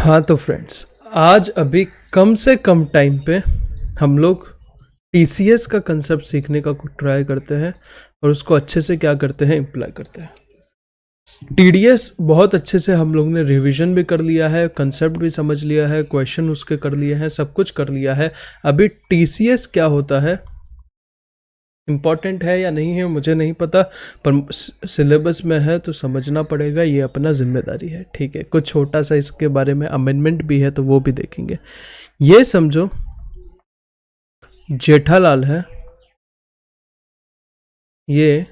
हाँ तो फ्रेंड्स, आज अभी कम से कम टाइम पे हम लोग टीसीएस का कंसेप्ट सीखने का ट्राई करते हैं और उसको अच्छे से क्या करते हैं, इम्प्लाई करते हैं। टीडीएस बहुत अच्छे से हम लोग ने रिवीजन भी कर लिया है, कंसेप्ट भी समझ लिया है, क्वेश्चन उसके कर लिए हैं, सब कुछ कर लिया है। अभी टीसीएस क्या होता है, इम्पॉर्टेंट है या नहीं है मुझे नहीं पता, पर सिलेबस में है तो समझना पड़ेगा, ये अपना जिम्मेदारी है। ठीक है, कुछ छोटा सा इसके बारे में अमेंडमेंट भी है तो वो भी देखेंगे। ये समझो जेठालाल है, ये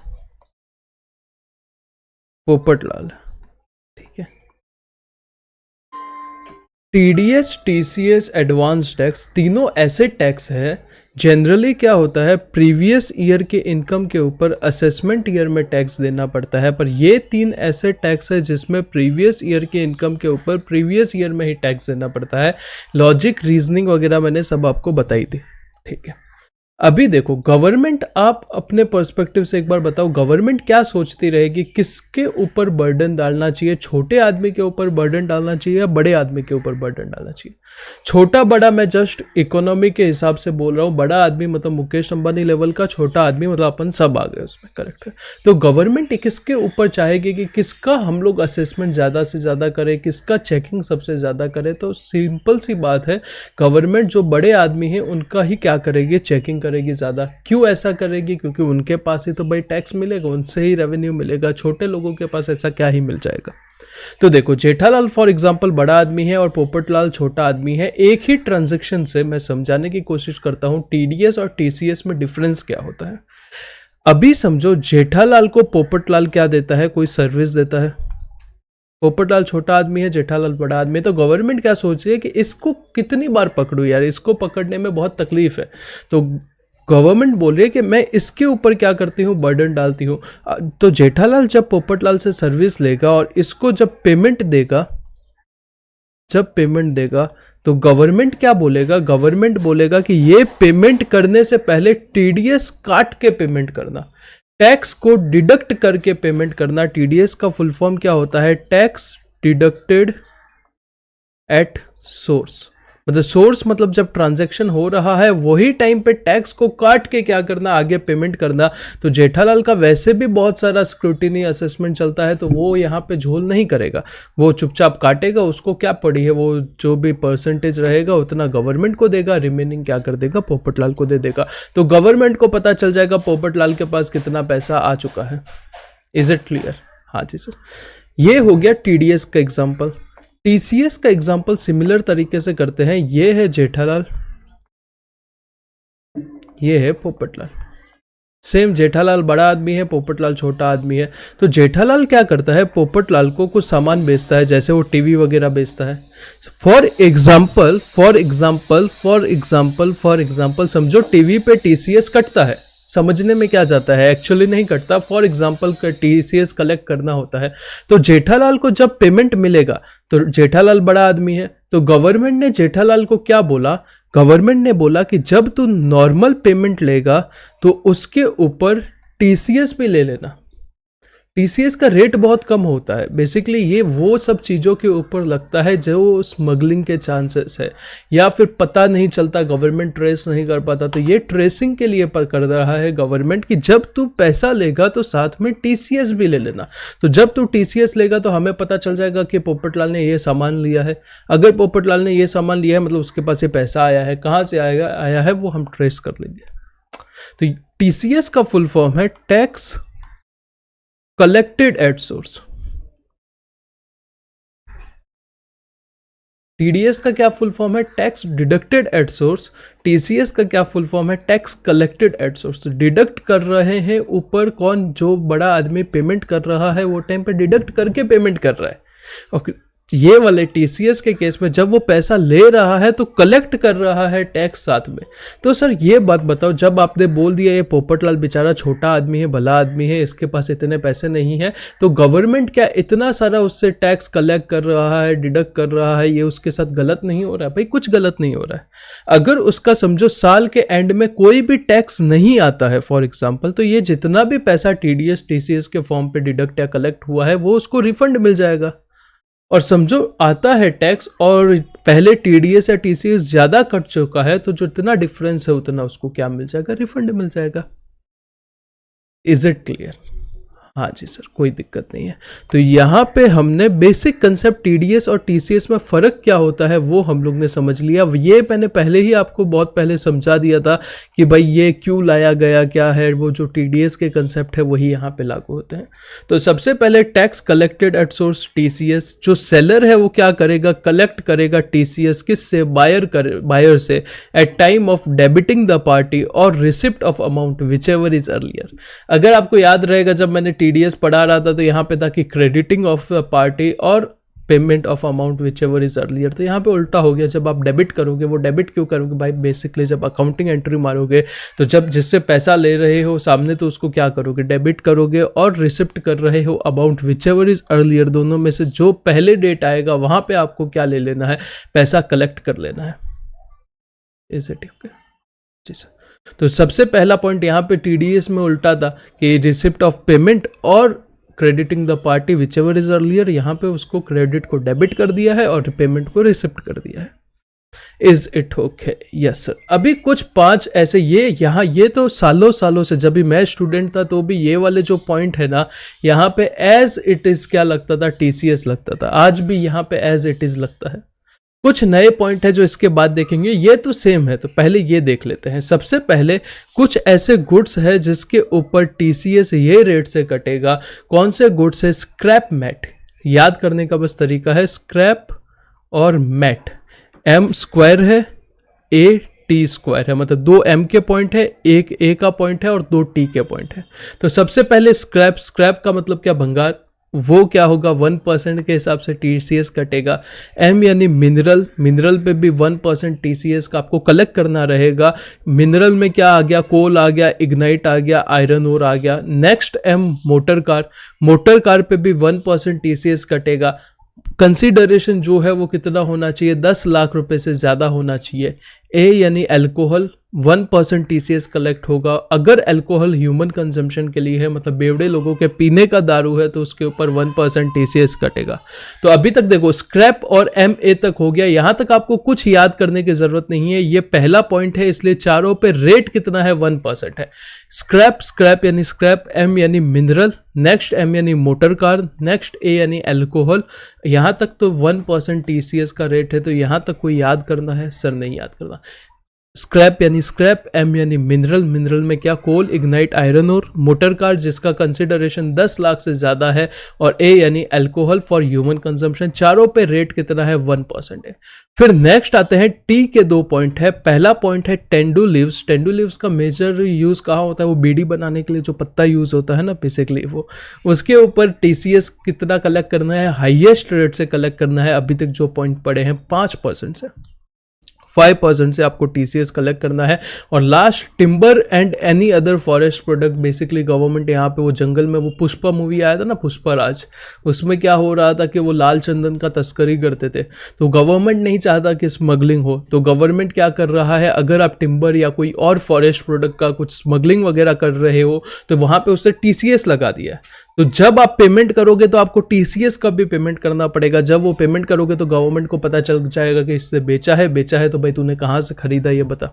पोपटलाल है। ठीक है, टीडीएस, टीसीएस, एडवांस टैक्स तीनों ऐसे टैक्स है, जनरली क्या होता है प्रीवियस ईयर के इनकम के ऊपर असेसमेंट ईयर में टैक्स देना पड़ता है। पर ये तीन ऐसे टैक्स है जिसमें प्रीवियस ईयर के इनकम के ऊपर प्रीवियस ईयर में ही टैक्स देना पड़ता है। लॉजिक, रीजनिंग वगैरह मैंने सब आपको बताई थी। ठीक है, अभी देखो गवर्नमेंट, आप अपने पर्सपेक्टिव से एक बार बताओ, गवर्नमेंट क्या सोचती रहेगी, किसके ऊपर बर्डन डालना चाहिए? छोटे आदमी के ऊपर बर्डन डालना चाहिए या बड़े आदमी के ऊपर बर्डन डालना चाहिए? छोटा बड़ा मैं जस्ट इकोनॉमी के हिसाब से बोल रहा हूँ, बड़ा आदमी मतलब मुकेश अंबानी लेवल का, छोटा आदमी मतलब अपन सब आ गए उसमें, करेक्ट है। तो गवर्नमेंट किसके ऊपर चाहेगी कि किसका हम लोग असेसमेंट ज़्यादा से ज़्यादा करें, किसका चेकिंग सबसे ज़्यादा करें? तो सिंपल सी बात है, गवर्नमेंट जो बड़े आदमी हैं उनका ही क्या करेगी, चेकिंग करेगी ज़्यादा। क्यों ऐसा करेगी? क्योंकि उनके पास ही तो भाई टैक्स मिलेगा, उनसे ही रेवेन्यू मिलेगा, छोटे लोगों के पास ऐसा क्या ही मिल जाएगा। तो देखो जेठालाल फॉर एग्जांपल बड़ा आदमी है और पोपटलाल छोटा आदमी है। एक ही ट्रांजैक्शन से मैं समझाने की कोशिश करता हूं टीडीएस और टीसीएस में डिफरेंस क्या होता है। अभी समझो जेठालाल को पोपटलाल क्या देता है, कोई सर्विस देता है। पोपटलाल छोटा आदमी है, जेठालाल बड़ा आदमी है। तो गवर्नमेंट क्या सोच रही है कि इसको कितनी बार पकड़ूं यार, इसको पकड़ने में बहुत तकलीफ है। तो गवर्नमेंट बोल रही है कि मैं इसके ऊपर क्या करती हूँ, बर्डन डालती हूँ। तो जेठालाल जब पोपटलाल से सर्विस लेगा और इसको जब पेमेंट देगा तो गवर्नमेंट क्या बोलेगा, गवर्नमेंट बोलेगा कि ये पेमेंट करने से पहले टीडीएस काट के पेमेंट करना, टैक्स को डिडक्ट करके पेमेंट करना। टीडीएस का फुल फॉर्म क्या होता है, टैक्स डिडक्टेड एट सोर्स। मतलब सोर्स मतलब जब ट्रांजैक्शन हो रहा है वही टाइम पे टैक्स को काट के क्या करना, आगे पेमेंट करना। तो जेठालाल का वैसे भी बहुत सारा स्क्रूटिनी असेसमेंट चलता है तो वो यहाँ पे झोल नहीं करेगा, वो चुपचाप काटेगा। उसको क्या पड़ी है, वो जो भी परसेंटेज रहेगा उतना गवर्नमेंट को देगा, रिमेनिंग क्या कर देगा, पोपटलाल को दे देगा। तो गवर्नमेंट को पता चल जाएगा पोपटलाल के पास कितना पैसा आ चुका है। Is it clear? हाँ जी सर। ये हो गया टीडीएस का एग्जाम्पल। टीसीएस का एग्जाम्पल सिमिलर तरीके से करते हैं। ये है जेठालाल, ये है पोपटलाल। सेम जेठालाल बड़ा आदमी है, पोपटलाल छोटा आदमी है। तो जेठालाल क्या करता है, पोपटलाल को कुछ सामान बेचता है, जैसे वो टीवी वगैरह बेचता है। फॉर एग्जाम्पल समझो टीवी पे टीसीएस कटता है। समझने में क्या जाता है, एक्चुअली नहीं कटता। फॉर एग्जाम्पल का टीसीएस कलेक्ट करना होता है। तो जेठालाल को जब पेमेंट मिलेगा, तो जेठालाल बड़ा आदमी है, तो गवर्नमेंट ने जेठालाल को क्या बोला, गवर्नमेंट ने बोला कि जब तू नॉर्मल पेमेंट लेगा तो उसके ऊपर टीसीएस भी ले लेना। टीसीएस का रेट बहुत कम होता है। बेसिकली ये वो सब चीज़ों के ऊपर लगता है जो स्मगलिंग के चांसेस है या फिर पता नहीं चलता, गवर्नमेंट ट्रेस नहीं कर पाता। तो ये ट्रेसिंग के लिए पर कर रहा है गवर्नमेंट कि जब तू पैसा लेगा तो साथ में टीसीएस भी ले लेना। तो जब तू टीसीएस लेगा तो हमें पता चल जाएगा कि पोपटलाल ने ये सामान लिया है। अगर पोपटलाल ने ये सामान लिया है मतलब उसके पास ये पैसा आया है, कहाँ से आया है वो हम ट्रेस कर लेंगे। तो टीसीएस का फुल फॉर्म है tax collected at source. TDS का क्या फुल फॉर्म है, tax deducted at source. TCS का क्या फुल फॉर्म है, टैक्स कलेक्टेड एट सोर्स। तो डिडक्ट कर रहे हैं ऊपर कौन, जो बड़ा आदमी पेमेंट कर रहा है वो टाइम पे डिडक्ट करके पेमेंट कर रहा है। ओके, ये वाले टीसीएस के केस में जब वो पैसा ले रहा है तो कलेक्ट कर रहा है टैक्स साथ में। तो सर ये बात बताओ, जब आपने बोल दिया ये पोपटलाल बेचारा छोटा आदमी है, भला आदमी है, इसके पास इतने पैसे नहीं है, तो गवर्नमेंट क्या इतना सारा उससे टैक्स कलेक्ट कर रहा है, डिडक्ट कर रहा है, ये उसके साथ गलत नहीं हो रहा है? भाई कुछ गलत नहीं हो रहा है। अगर उसका समझो साल के एंड में कोई भी टैक्स नहीं आता है फॉर एग्जाम्पल, तो ये जितना भी पैसा टीडीएस टीसीएस के फॉर्म पे डिडक्ट या कलेक्ट हुआ है वो उसको रिफंड मिल जाएगा। और समझो आता है टैक्स और पहले टीडीएस या टीसीएस ज़्यादा कट चुका है, तो जो इतना डिफरेंस है उतना उसको क्या मिल जाएगा, रिफंड मिल जाएगा। Is it clear? हाँ जी सर, कोई दिक्कत नहीं है। तो यहाँ पे हमने बेसिक कंसेप्ट टीडीएस और टीसीएस में फ़र्क क्या होता है वो हम लोग ने समझ लिया। ये मैंने पहले ही आपको बहुत पहले समझा दिया था कि भाई ये क्यों लाया गया, क्या है वो जो टीडीएस के कंसेप्ट है वही यहाँ पे लागू होते हैं। तो सबसे पहले tax collected at source TCS, जो सेलर है वो क्या करेगा, कलेक्ट करेगा टीसीएस किससे, बायर से at time of debiting the party और receipt of amount whichever is earlier. अगर आपको याद रहेगा जब मैंने टीडीएस पढ़ा रहा था तो यहाँ पे था कि क्रेडिटिंग ऑफ पार्टी और payment of amount whichever is earlier. तो यहाँ पे उल्टा हो गया, जब आप डेबिट करोगे, वो डेबिट क्यों करोगे भाई, बेसिकली जब अकाउंटिंग एंट्री मारोगे तो जब जिससे पैसा ले रहे हो सामने तो उसको क्या करोगे, डेबिट करोगे, और रिसिप्ट कर रहे हो amount whichever is earlier, दोनों में से जो पहले डेट आएगा वहाँ पे आपको क्या ले लेना है, पैसा कलेक्ट कर लेना है। इज इट ओके जी सर? तो सबसे पहला पॉइंट यहाँ पे टीडीएस में उल्टा था कि रिसिप्ट ऑफ पेमेंट और crediting the party which ever is earlier, यहाँ पे उसको क्रेडिट को डेबिट कर दिया है और पेमेंट को रिसिप्ट कर दिया है। Is it okay? Yes sir. अभी कुछ 5 ऐसे ये तो सालों से जब भी मैं स्टूडेंट था तो भी ये वाले जो पॉइंट है ना, यहाँ पे एज इट इज क्या लगता था, टीसीएस लगता था, आज भी यहाँ पे एज इट इज लगता है। कुछ नए पॉइंट है जो इसके बाद देखेंगे, ये तो सेम है, तो पहले ये देख लेते हैं। सबसे पहले कुछ ऐसे गुड्स है जिसके ऊपर टीसीएस ये रेट से कटेगा। कौन से गुड्स है? Scrap mat. याद करने का बस तरीका है, स्क्रैप और मैट, एम स्क्वायर है, ए टी स्क्वायर है, मतलब 2 एम के पॉइंट है, एक ए का पॉइंट है और 2 टी के पॉइंट है। तो सबसे पहले स्क्रैप का मतलब क्या, भंगार, वो क्या होगा 1% के हिसाब से टीसीएस कटेगा। एम यानी मिनरल पे भी 1% टीसीएस का आपको कलेक्ट करना रहेगा। मिनरल में क्या आ गया, कोल आ गया, इग्नाइट आ गया, आयरन ओर आ गया। नेक्स्ट एम मोटर कार पे भी 1% टीसीएस कटेगा। कंसीडरेशन जो है वो कितना होना चाहिए, 10 लाख रुपए से ज़्यादा होना चाहिए। ए यानी अल्कोहल, 1% टीसीएस कलेक्ट होगा। अगर अल्कोहल ह्यूमन कंजम्पशन के लिए है, मतलब बेवड़े लोगों के पीने का दारू है, तो उसके ऊपर 1% टीसीएस कटेगा। तो अभी तक देखो स्क्रैप और एम ए तक हो गया। यहाँ तक आपको कुछ याद करने की जरूरत नहीं है, ये पहला पॉइंट है, इसलिए चारों पे रेट कितना है, 1% है। स्क्रैप यानी स्क्रैप, एम यानी मिनरल, नेक्स्ट एम यानी मोटर कार, नेक्स्ट ए यानी अल्कोहल। यहाँ तक तो 1% टीसीएस का रेट है, तो यहाँ तक कोई याद करना है? सर नहीं याद करना। स्क्रैप यानी स्क्रैप, एम यानी मिनरल में क्या, कोल, इग्नाइट, आयरन और मोटर कार जिसका कंसिडरेशन 10 लाख से ज़्यादा है, और ए यानी अल्कोहल फॉर ह्यूमन कंजम्पशन। चारों पे रेट कितना है, 1% है। फिर नेक्स्ट आते हैं टी के 2 पॉइंट है। पहला पॉइंट है टेंडू लीव्स का मेजर यूज़ कहाँ होता है, वो बीड़ी बनाने के लिए जो पत्ता यूज़ होता है ना बेसिकली, वो उसके ऊपर टीसीएस कितना कलेक्ट करना है, हाईएस्ट रेट से कलेक्ट करना है। अभी तक जो पॉइंट पड़े हैं 5% से, 5% से आपको टीसीएस कलेक्ट करना है। और last timber and any other forest product, basically government यहाँ पे वो जंगल में वो पुष्पा मूवी आया था ना, पुष्पराज, उसमें क्या हो रहा था कि वो लाल चंदन का तस्करी करते थे। तो गवर्नमेंट नहीं चाहता कि स्मगलिंग हो, तो गवर्नमेंट क्या कर रहा है, अगर आप टिम्बर या कोई और फॉरेस्ट प्रोडक्ट का कुछ स्मगलिंग वगैरह कर रहे हो तो वहाँ पे उससे टीसीएस लगा दिया है। तो जब आप पेमेंट करोगे तो आपको टीसीएस का भी पेमेंट करना पड़ेगा। जब वो पेमेंट करोगे तो गवर्नमेंट को पता चल जाएगा कि इससे बेचा है तो भाई तूने कहाँ से खरीदा ये बता।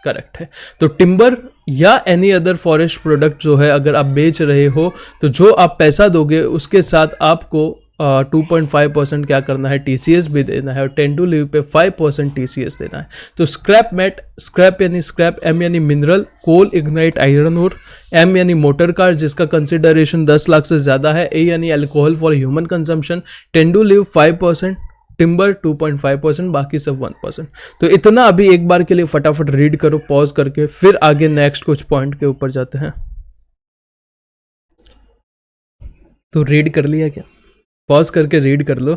करेक्ट है। तो टिम्बर या एनी अदर फॉरेस्ट प्रोडक्ट जो है अगर आप बेच रहे हो तो जो आप पैसा दोगे उसके साथ आपको 2.5% क्या करना है, टीसीएस भी देना है, और टेंडू लीव पे 5% टीसीएस देना है। तो स्क्रैप मैट, स्क्रैप यानी स्क्रैप, एम यानी मिनरल, कोल, इग्नाइट, आयरन ओर, एम यानी मोटर कार जिसका कंसिडरेशन 10 लाख से ज़्यादा है, ए यानी alcohol for human consumption, tendu leave 5%, timber 2.5%, बाकी सब 1%। तो इतना अभी एक बार के लिए फटाफट रीड करो पॉज करके, फिर आगे नेक्स्ट कुछ पॉइंट के ऊपर जाते हैं। तो रीड कर लिया क्या? पॉज करके रीड कर लो।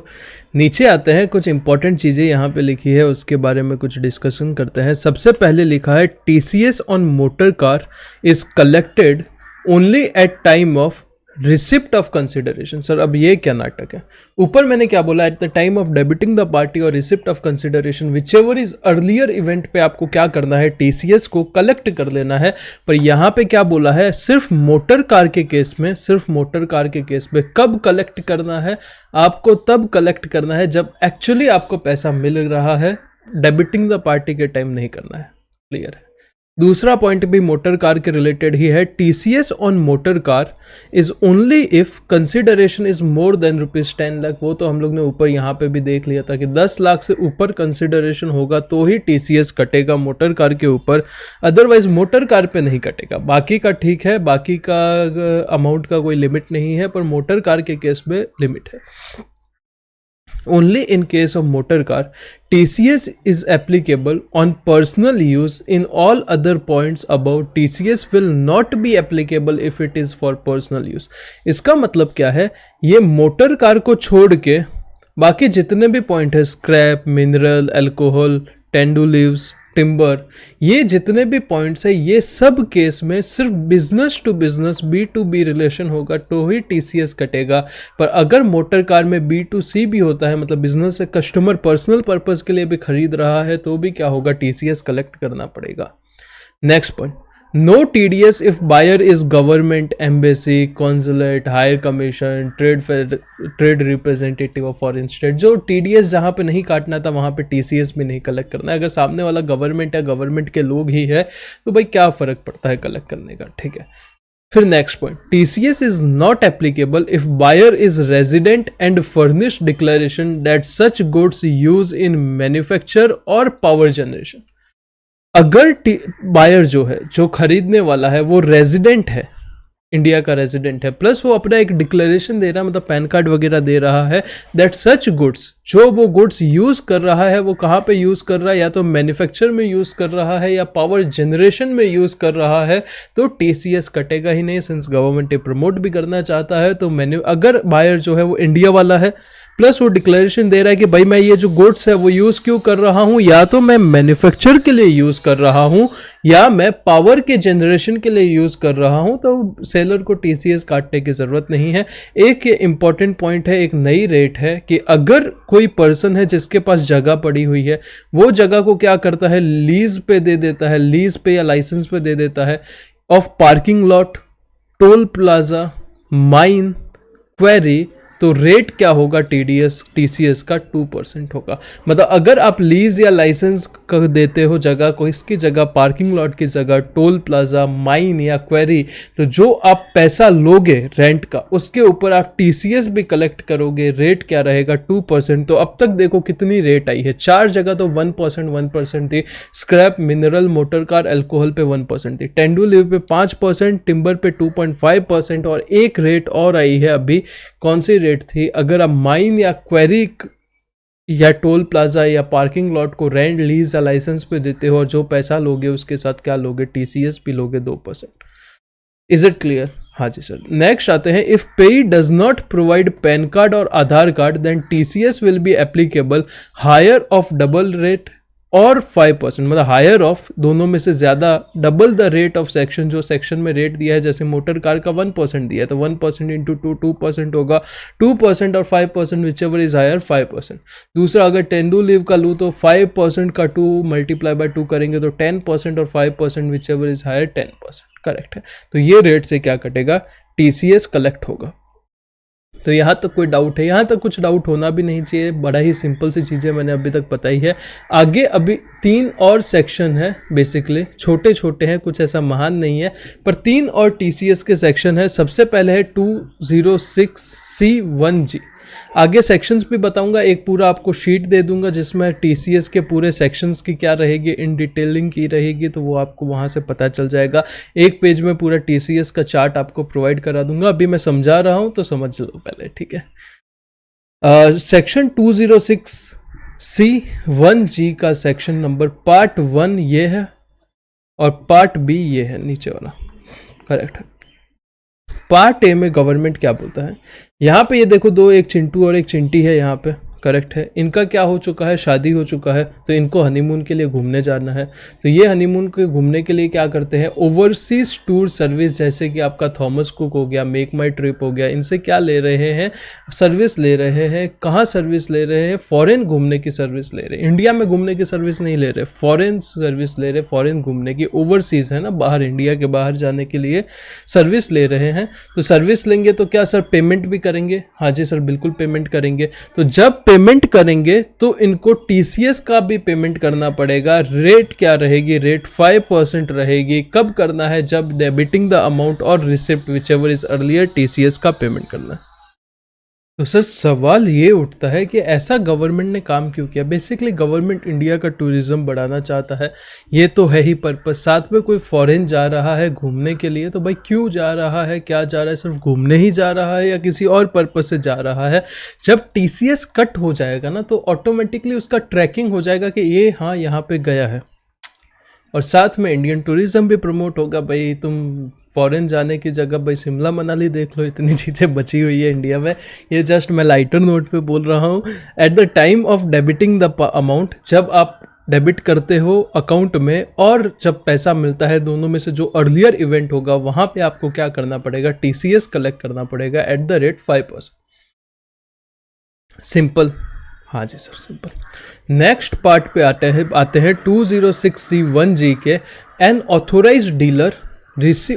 नीचे आते हैं, कुछ इंपॉर्टेंट चीज़ें यहाँ पे लिखी है उसके बारे में कुछ डिस्कशन करते हैं। सबसे पहले लिखा है TCS on motor car is collected only at time of receipt of consideration. Sir अब ये क्या नाटक है? ऊपर मैंने क्या बोला, at the time of debiting the party और receipt of consideration whichever is earlier event पे आपको क्या करना है, टीसीएस को कलेक्ट कर लेना है। पर यहाँ पे क्या बोला है, सिर्फ मोटर कार के केस में, सिर्फ मोटर कार के केस में कब कलेक्ट करना है, आपको तब कलेक्ट करना है जब एक्चुअली आपको पैसा मिल रहा है, डेबिटिंग द पार्टी के टाइम नहीं करना है। क्लियर है? दूसरा पॉइंट भी मोटर कार के रिलेटेड ही है, TCS on motor car is only if consideration is more than ₹10 lakh. वो तो हम लोग ने ऊपर यहाँ पे भी देख लिया था कि 10 लाख से ऊपर कंसिडरेशन होगा तो ही टीसीएस कटेगा मोटर कार के ऊपर, अदरवाइज मोटर कार पे नहीं कटेगा। बाकी का ठीक है, बाकी का अमाउंट का कोई लिमिट नहीं है, पर मोटर कार के केस में लिमिट है। Only in case of motor car, TCS is applicable on personal use. In all other points above, TCS will not be applicable if it is for personal use. इसका मतलब क्या है, ये motor car को छोड़ के बाकी जितने भी पॉइंट है, scrap, mineral, alcohol, tendu leaves, timber, ये जितने भी पॉइंट्स है, ये सब केस में सिर्फ business to business, B2B relation होगा तो ही टीसीएस कटेगा। पर अगर मोटर कार में B2C भी होता है, मतलब बिजनेस से कस्टमर पर्सनल पर्पस के लिए भी खरीद रहा है, तो भी क्या होगा, टीसीएस कलेक्ट करना पड़ेगा। Next point, no TDS if buyer is government, embassy, consulate, higher commission, trade representative of foreign state. जो TDS जहाँ पे नहीं काटना था वहाँ पे TCS भी नहीं कलेक्ट करना है। अगर सामने वाला गवर्नमेंट या गवर्नमेंट के लोग ही है तो भाई क्या फ़र्क पड़ता है कलेक्ट करने का, ठीक है। फिर next point, TCS is not applicable if buyer is resident and furnish declaration that such goods use in manufacture और पावर जनरेशन। अगर बायर जो है, जो खरीदने वाला है, वो रेजिडेंट है, इंडिया का रेजिडेंट है, प्लस वो अपना एक डिक्लेरेशन दे रहा है, मतलब पैन कार्ड वगैरह दे रहा है, दैट सच गुड्स, जो वो गुड्स यूज़ कर रहा है वो कहाँ पे यूज़ कर रहा है, या तो मैन्युफैक्चर में यूज़ कर रहा है या पावर जनरेशन में यूज़ कर रहा है, तो TCS कटेगा ही नहीं। सिंस गवर्नमेंट ये प्रमोट भी करना चाहता है, तो अगर बायर जो है वो इंडिया वाला है, प्लस वो डिक्लेरेशन दे रहा है कि भाई मैं ये जो गुड्स है वो यूज़ क्यों कर रहा हूँ, या तो मैं मैन्युफैक्चर के लिए यूज़ कर रहा हूँ या मैं पावर के जनरेशन के लिए यूज़ कर रहा हूँ, तो सेलर को TCS काटने की ज़रूरत नहीं है। एक ये इंपॉर्टेंट पॉइंट है, एक नई रेट है कि अगर कोई पर्सन है जिसके पास जगह पड़ी हुई है, वो जगह को क्या करता है, लीज पे दे देता है, लीज पे या लाइसेंस पे दे देता है, of parking lot, toll plaza, mine, query, तो रेट क्या होगा, TCS का 2% होगा। मतलब अगर आप लीज या लाइसेंस कर देते हो जगह को, इसकी जगह पार्किंग लॉट की जगह टोल प्लाजा, माइन या क्वेरी, तो जो आप पैसा लोगे रेंट का, उसके ऊपर आप TCS भी कलेक्ट करोगे। रेट क्या रहेगा, 2%। तो अब तक देखो कितनी रेट आई है, 4 जगह तो 1% थी, scrap, mineral, motor car, alcohol पे 1% थी, टेंडू लीव पे 5%, टिम्बर पे 2.5%, और एक रेट और आई है अभी, कौन सी रेट थी, अगर आप माइन या क्वेरी या टोल प्लाजा या पार्किंग लॉट को रेंट, लीज या लाइसेंस पे देते हो और जो पैसा लोगे उसके साथ क्या लोगे, TCS भी लोगे 2%। Is it clear? हाँ जी सर। नेक्स्ट आते हैं, if payee does not provide PAN card और Aadhaar card then TCS will be applicable higher of double rate और 5%, मतलब हायर ऑफ दोनों में से ज़्यादा, double the rate of section, जो सेक्शन में रेट दिया है, जैसे मोटर कार का 1% दिया है तो 1% इंटू 2% होगा, 2% और 5% विच एवर इज हायर 5%। दूसरा, अगर टेंडू लीव का लूँ तो 5% का 2 मल्टीप्लाई बाय 2 करेंगे तो 10% और 5% whichever is higher 10%। Correct है। तो ये रेट से क्या कटेगा, TCS कलेक्ट होगा। तो यहाँ तक कोई डाउट है? यहाँ तक कुछ डाउट होना भी नहीं चाहिए, बड़ा ही सिंपल सी चीज़ें मैंने अभी तक बताई है। आगे अभी 3 और सेक्शन है, बेसिकली छोटे छोटे हैं, कुछ ऐसा महान नहीं है, पर 3 और TCS के सेक्शन है। सबसे पहले है 206C1G। आगे सेक्शंस भी बताऊंगा, एक पूरा आपको शीट दे दूंगा जिसमें TCS के पूरे सेक्शंस की क्या रहेगी, इन डिटेलिंग की रहेगी, तो वो आपको वहां से पता चल जाएगा। एक पेज में पूरा TCS का चार्ट आपको प्रोवाइड करा दूंगा। अभी मैं समझा रहा हूं तो समझ लो पहले, ठीक है। सेक्शन 206C1G का सेक्शन नंबर पार्ट 1 ये है और पार्ट B ये है, नीचे वाला। करेक्ट है। पार्ट ए में गवर्नमेंट क्या बोलता है, यहाँ पे ये देखो, एक चिंटू और एक चिंटी है यहाँ पे, करेक्ट है। इनका क्या हो चुका है, शादी हो चुका है, तो इनको हनीमून के लिए घूमने जाना है। तो ये हनीमून के घूमने के लिए क्या करते हैं, ओवरसीज टूर सर्विस, जैसे कि आपका थॉमस कुक हो गया, मेक माई ट्रिप हो गया, इनसे क्या ले रहे हैं, सर्विस ले रहे हैं। कहाँ सर्विस ले रहे हैं, फॉरेन घूमने की सर्विस ले रहे हैं। इंडिया में घूमने की सर्विस नहीं ले रहे, फॉरेन सर्विस ले रहे, फॉरेन घूमने की, ओवरसीज है ना, बाहर, इंडिया के बाहर जाने के लिए सर्विस ले रहे हैं। तो सर्विस लेंगे तो क्या सर पेमेंट भी करेंगे? हाँ जी सर, बिल्कुल पेमेंट करेंगे। तो जब पेमेंट करेंगे तो इनको टीसीएस का भी पेमेंट करना पड़ेगा। रेट क्या रहेगी, रेट 5% रहेगी। कब करना है, जब डेबिटिंग द अमाउंट और receipt which ever is earlier TCS का पेमेंट करना है। तो सर सवाल ये उठता है कि ऐसा गवर्नमेंट ने काम क्यों किया। बेसिकली गवर्नमेंट इंडिया का टूरिज्म बढ़ाना चाहता है, ये तो है ही पर्पस। साथ में कोई फॉरेन जा रहा है घूमने के लिए, तो भाई क्यों जा रहा है, क्या जा रहा है, सिर्फ घूमने ही जा रहा है या किसी और पर्पस से जा रहा है। जब टीसीएस कट हो जाएगा ना, तो ऑटोमेटिकली उसका ट्रैकिंग हो जाएगा कि ये हाँ यहाँ पे गया है, और साथ में इंडियन टूरिज्म भी प्रमोट होगा। भाई तुम फॉरेन जाने की जगह भाई शिमला मनाली देख लो, इतनी चीज़ें बची हुई है इंडिया में। ये जस्ट मैं लाइटर नोट पे बोल रहा हूँ। Eight the time of debiting the amount, जब आप डेबिट करते हो अकाउंट में और जब पैसा मिलता है, दोनों में से जो अर्लियर इवेंट होगा वहाँ पे आपको क्या करना पड़ेगा, टीसीएस कलेक्ट करना पड़ेगा एट द रेट 5%। सिंपल, हाँ जी सर सिंपल। नेक्स्ट पार्ट पे आते हैं 206C1G के। An authorised dealer,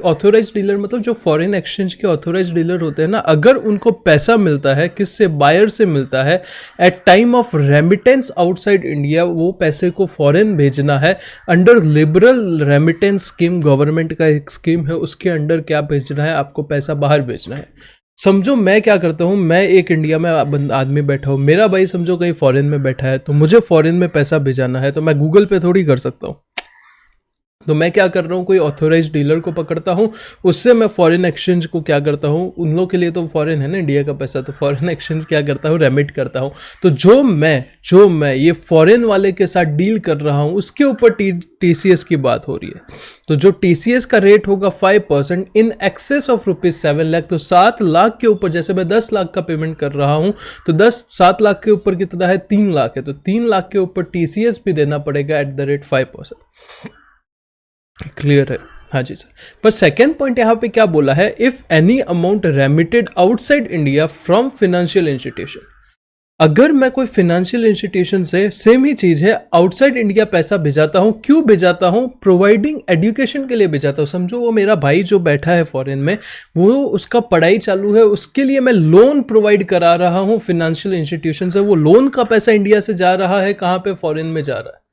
authorised dealer मतलब जो फॉरेन एक्सचेंज के ऑथोराइज्ड डीलर होते हैं ना, अगर उनको पैसा मिलता है, किससे, बायर से मिलता है, at time of remittance outside India, वो पैसे को फॉरेन भेजना है under liberal remittance scheme, government का एक स्कीम है, उसके अंडर क्या भेजना है, आपको पैसा बाहर भेजना है। समझो मैं क्या करता हूँ, मैं एक इंडिया में आदमी बैठा हूँ, मेरा भाई समझो कहीं फॉरेन में बैठा है, तो मुझे फॉरेन में पैसा भेजाना है, तो मैं गूगल पे थोड़ी कर सकता हूँ। तो मैं क्या कर रहा हूँ, कोई ऑथोराइज्ड डीलर को पकड़ता हूँ, उससे मैं फॉरेन एक्सचेंज को क्या करता हूँ, उन लोगों के लिए तो फॉरेन है ना इंडिया का पैसा, तो फॉरेन एक्सचेंज क्या करता हूँ, रेमिट करता हूँ। तो जो मैं ये फॉरेन वाले के साथ डील कर रहा हूँ, उसके ऊपर टीसीएस की बात हो रही है। तो जो टीसीएस का रेट होगा 5% इन एक्सेस ऑफ ₹7 लाख, तो 7 लाख के ऊपर, जैसे मैं 10 लाख का पेमेंट कर रहा हूँ, तो 7 लाख के ऊपर कितना है, 3 लाख है, तो 3 लाख के ऊपर टीसीएस भी देना पड़ेगा एट द रेट 5%। क्लियर है? हाँ जी सर। पर सेकेंड पॉइंट यहाँ पे क्या बोला है, if any amount remitted outside India from financial institution, अगर मैं कोई फाइनेंशियल इंस्टीट्यूशन से, सेम ही चीज है, आउटसाइड इंडिया पैसा भेजाता हूँ, क्यों भेजाता हूँ, प्रोवाइडिंग एजुकेशन के लिए भेजाता हूँ। समझो वो मेरा भाई जो बैठा है फॉरेन में, वो उसका पढ़ाई चालू है, उसके लिए मैं लोन प्रोवाइड करा रहा हूँ फाइनेंशियल इंस्टीट्यूशन से, वो लोन का पैसा इंडिया से जा रहा है कहाँ पे, फॉरेन में जा रहा है।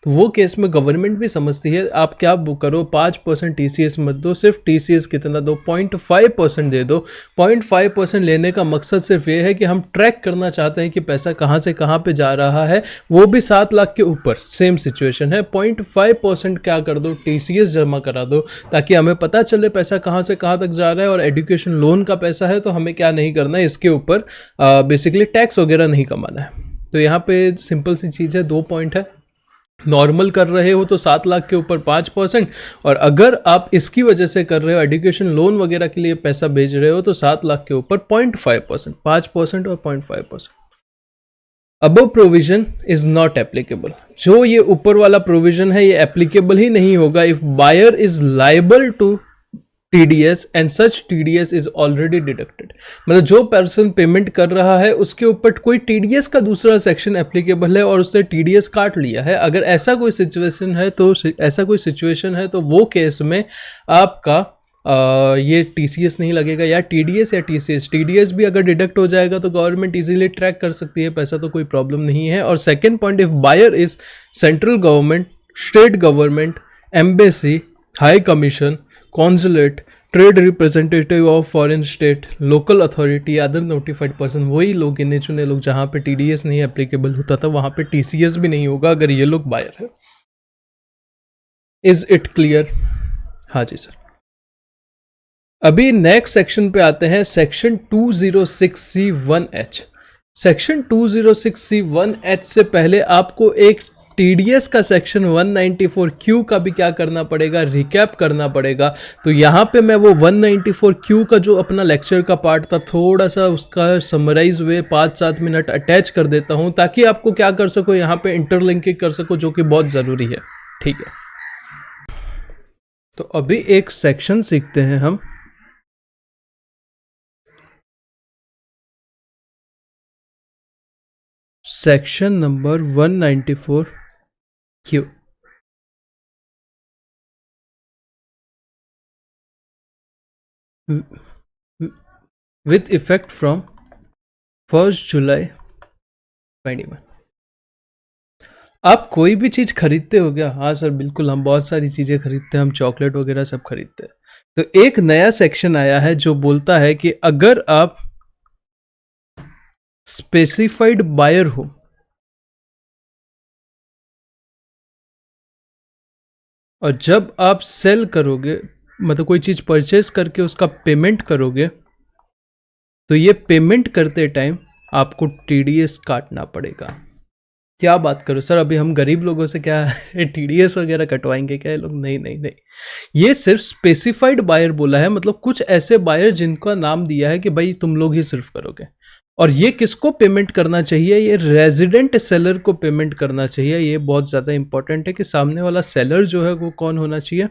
तो वो केस में गवर्नमेंट भी समझती है, आप क्या बुक करो, 5% टीसीएस मत दो, सिर्फ टीसीएस कितना दो, 0.5% दे दो। 0.5% लेने का मकसद सिर्फ ये है कि हम ट्रैक करना चाहते हैं कि पैसा कहाँ से कहाँ पे जा रहा है, वो भी 7 लाख के ऊपर, सेम सिचुएशन है। 0.5% क्या कर दो, टीसीएस जमा करा दो, ताकि हमें पता चले पैसा कहाँ से कहाँ तक जा रहा है। और एजुकेशन लोन का पैसा है, तो हमें क्या नहीं करना है, इसके ऊपर बेसिकली टैक्स वगैरह नहीं कमाना है। तो यहाँ पे सिंपल सी चीज़ है, 2 पॉइंट है। नॉर्मल कर रहे हो तो 7 लाख के ऊपर 5%, और अगर आप इसकी वजह से कर रहे हो, एजुकेशन लोन वगैरह के लिए पैसा भेज रहे हो, तो 7 लाख के ऊपर 0.5%, 5% और 0.5%। Above provision is not applicable, जो ये ऊपर वाला प्रोविजन है ये एप्लीकेबल ही नहीं होगा if buyer is liable to TDS and such TDS is already deducted. मतलब जो पर्सन पेमेंट कर रहा है उसके ऊपर कोई TDS का दूसरा सेक्शन एप्लीकेबल है और उसने TDS काट लिया है। अगर ऐसा कोई सिचुएशन है तो वो केस में आपका ये TCS नहीं लगेगा, या TDS या TCS। TDS भी अगर डिडक्ट हो जाएगा तो गवर्नमेंट इजीली ट्रैक कर सकती है पैसा, तो कोई प्रॉब्लम नहीं है। और second point, if buyer is central government, state government, embassy, high commission, consulate, trade representative of foreign state, local authority, other notified person, वही लोग, गिने चुने लोग, जहाँ पे TDS नहीं एप्लीकेबल होता था वहाँ पे TCS भी नहीं होगा अगर ये लोग बायर है। Is it clear? हाँ जी सर। अभी नेक्स्ट सेक्शन पे आते हैं, सेक्शन 206C1H। सेक्शन 206C1H से पहले आपको एक टीडीएस का सेक्शन 194Q का भी क्या करना पड़ेगा, रिकैप करना पड़ेगा। तो यहाँ पे मैं वो 194Q का जो अपना लेक्चर का पार्ट था थोड़ा सा उसका समराइज हुए 5-7 मिनट अटैच कर देता हूँ, ताकि आपको क्या कर सको, यहाँ पे इंटरलिंकिंग कर सको, जो कि बहुत ज़रूरी है। ठीक है, तो अभी एक सेक्शन सीखते हैं हम। Section number 194Q। With effect from 1 जुलाई 21। आप कोई भी चीज़ खरीदते हो क्या? हाँ सर बिल्कुल, हम बहुत सारी चीज़ें खरीदते हैं, हम चॉकलेट वगैरह सब खरीदते हैं। तो एक नया सेक्शन आया है जो बोलता है कि अगर आप स्पेसिफाइड बायर हो, और जब आप सेल करोगे, मतलब कोई चीज़ परचेज करके उसका पेमेंट करोगे, तो ये पेमेंट करते टाइम आपको टीडीएस काटना पड़ेगा। क्या बात करो सर, अभी हम गरीब लोगों से क्या टीडीएस वगैरह कटवाएंगे क्या ये लोग? नहीं नहीं नहीं, ये सिर्फ स्पेसिफाइड बायर बोला है, मतलब कुछ ऐसे बायर जिनका नाम दिया है कि भाई तुम लोग ही सिर्फ करोगे। और ये किसको पेमेंट करना चाहिए? ये रेजिडेंट सेलर को पेमेंट करना चाहिए। ये बहुत ज़्यादा इंपॉर्टेंट है कि सामने वाला सेलर जो है वो कौन होना चाहिए?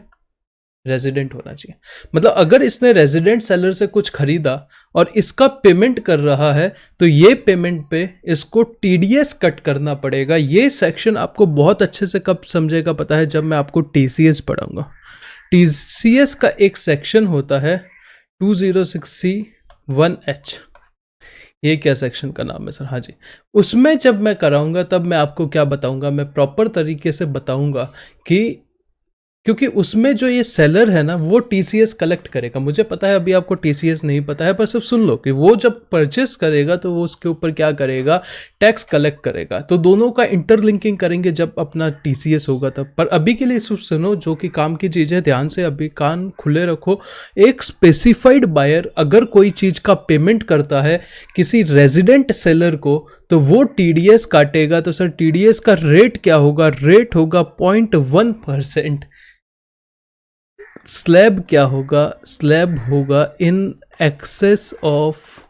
रेजिडेंट होना चाहिए। मतलब अगर इसने रेजिडेंट सेलर से कुछ खरीदा और इसका पेमेंट कर रहा है, तो ये पेमेंट पे इसको टीडीएस कट करना पड़ेगा। ये सेक्शन आपको बहुत अच्छे से कब समझेगा पता है? जब मैं आपको टीसीएस पढ़ाऊंगा। टीसीएस का एक सेक्शन होता है 206C1H। ये क्या सेक्शन का नाम है सर? हाँ जी, उसमें जब मैं कराऊंगा तब मैं आपको क्या बताऊंगा, मैं प्रॉपर तरीके से बताऊंगा कि क्योंकि उसमें जो ये सेलर है ना वो टीसीएस कलेक्ट करेगा। मुझे पता है अभी आपको टीसीएस नहीं पता है, पर सिर्फ सुन लो कि वो जब परचेस करेगा तो वो उसके ऊपर क्या करेगा, टैक्स कलेक्ट करेगा। तो दोनों का इंटरलिंकिंग करेंगे जब अपना टीसीएस होगा तब। पर अभी के लिए सिर्फ सुनो, जो कि काम की चीज़ है, ध्यान से अभी कान खुले रखो। एक स्पेसिफाइड बायर अगर कोई चीज़ का पेमेंट करता है किसी रेजिडेंट सेलर को, तो वो टीडीएस काटेगा। तो सर टीडीएस का रेट क्या होगा? रेट होगा 0.1%। स्लैब क्या होगा? स्लैब होगा इन एक्सेस ऑफ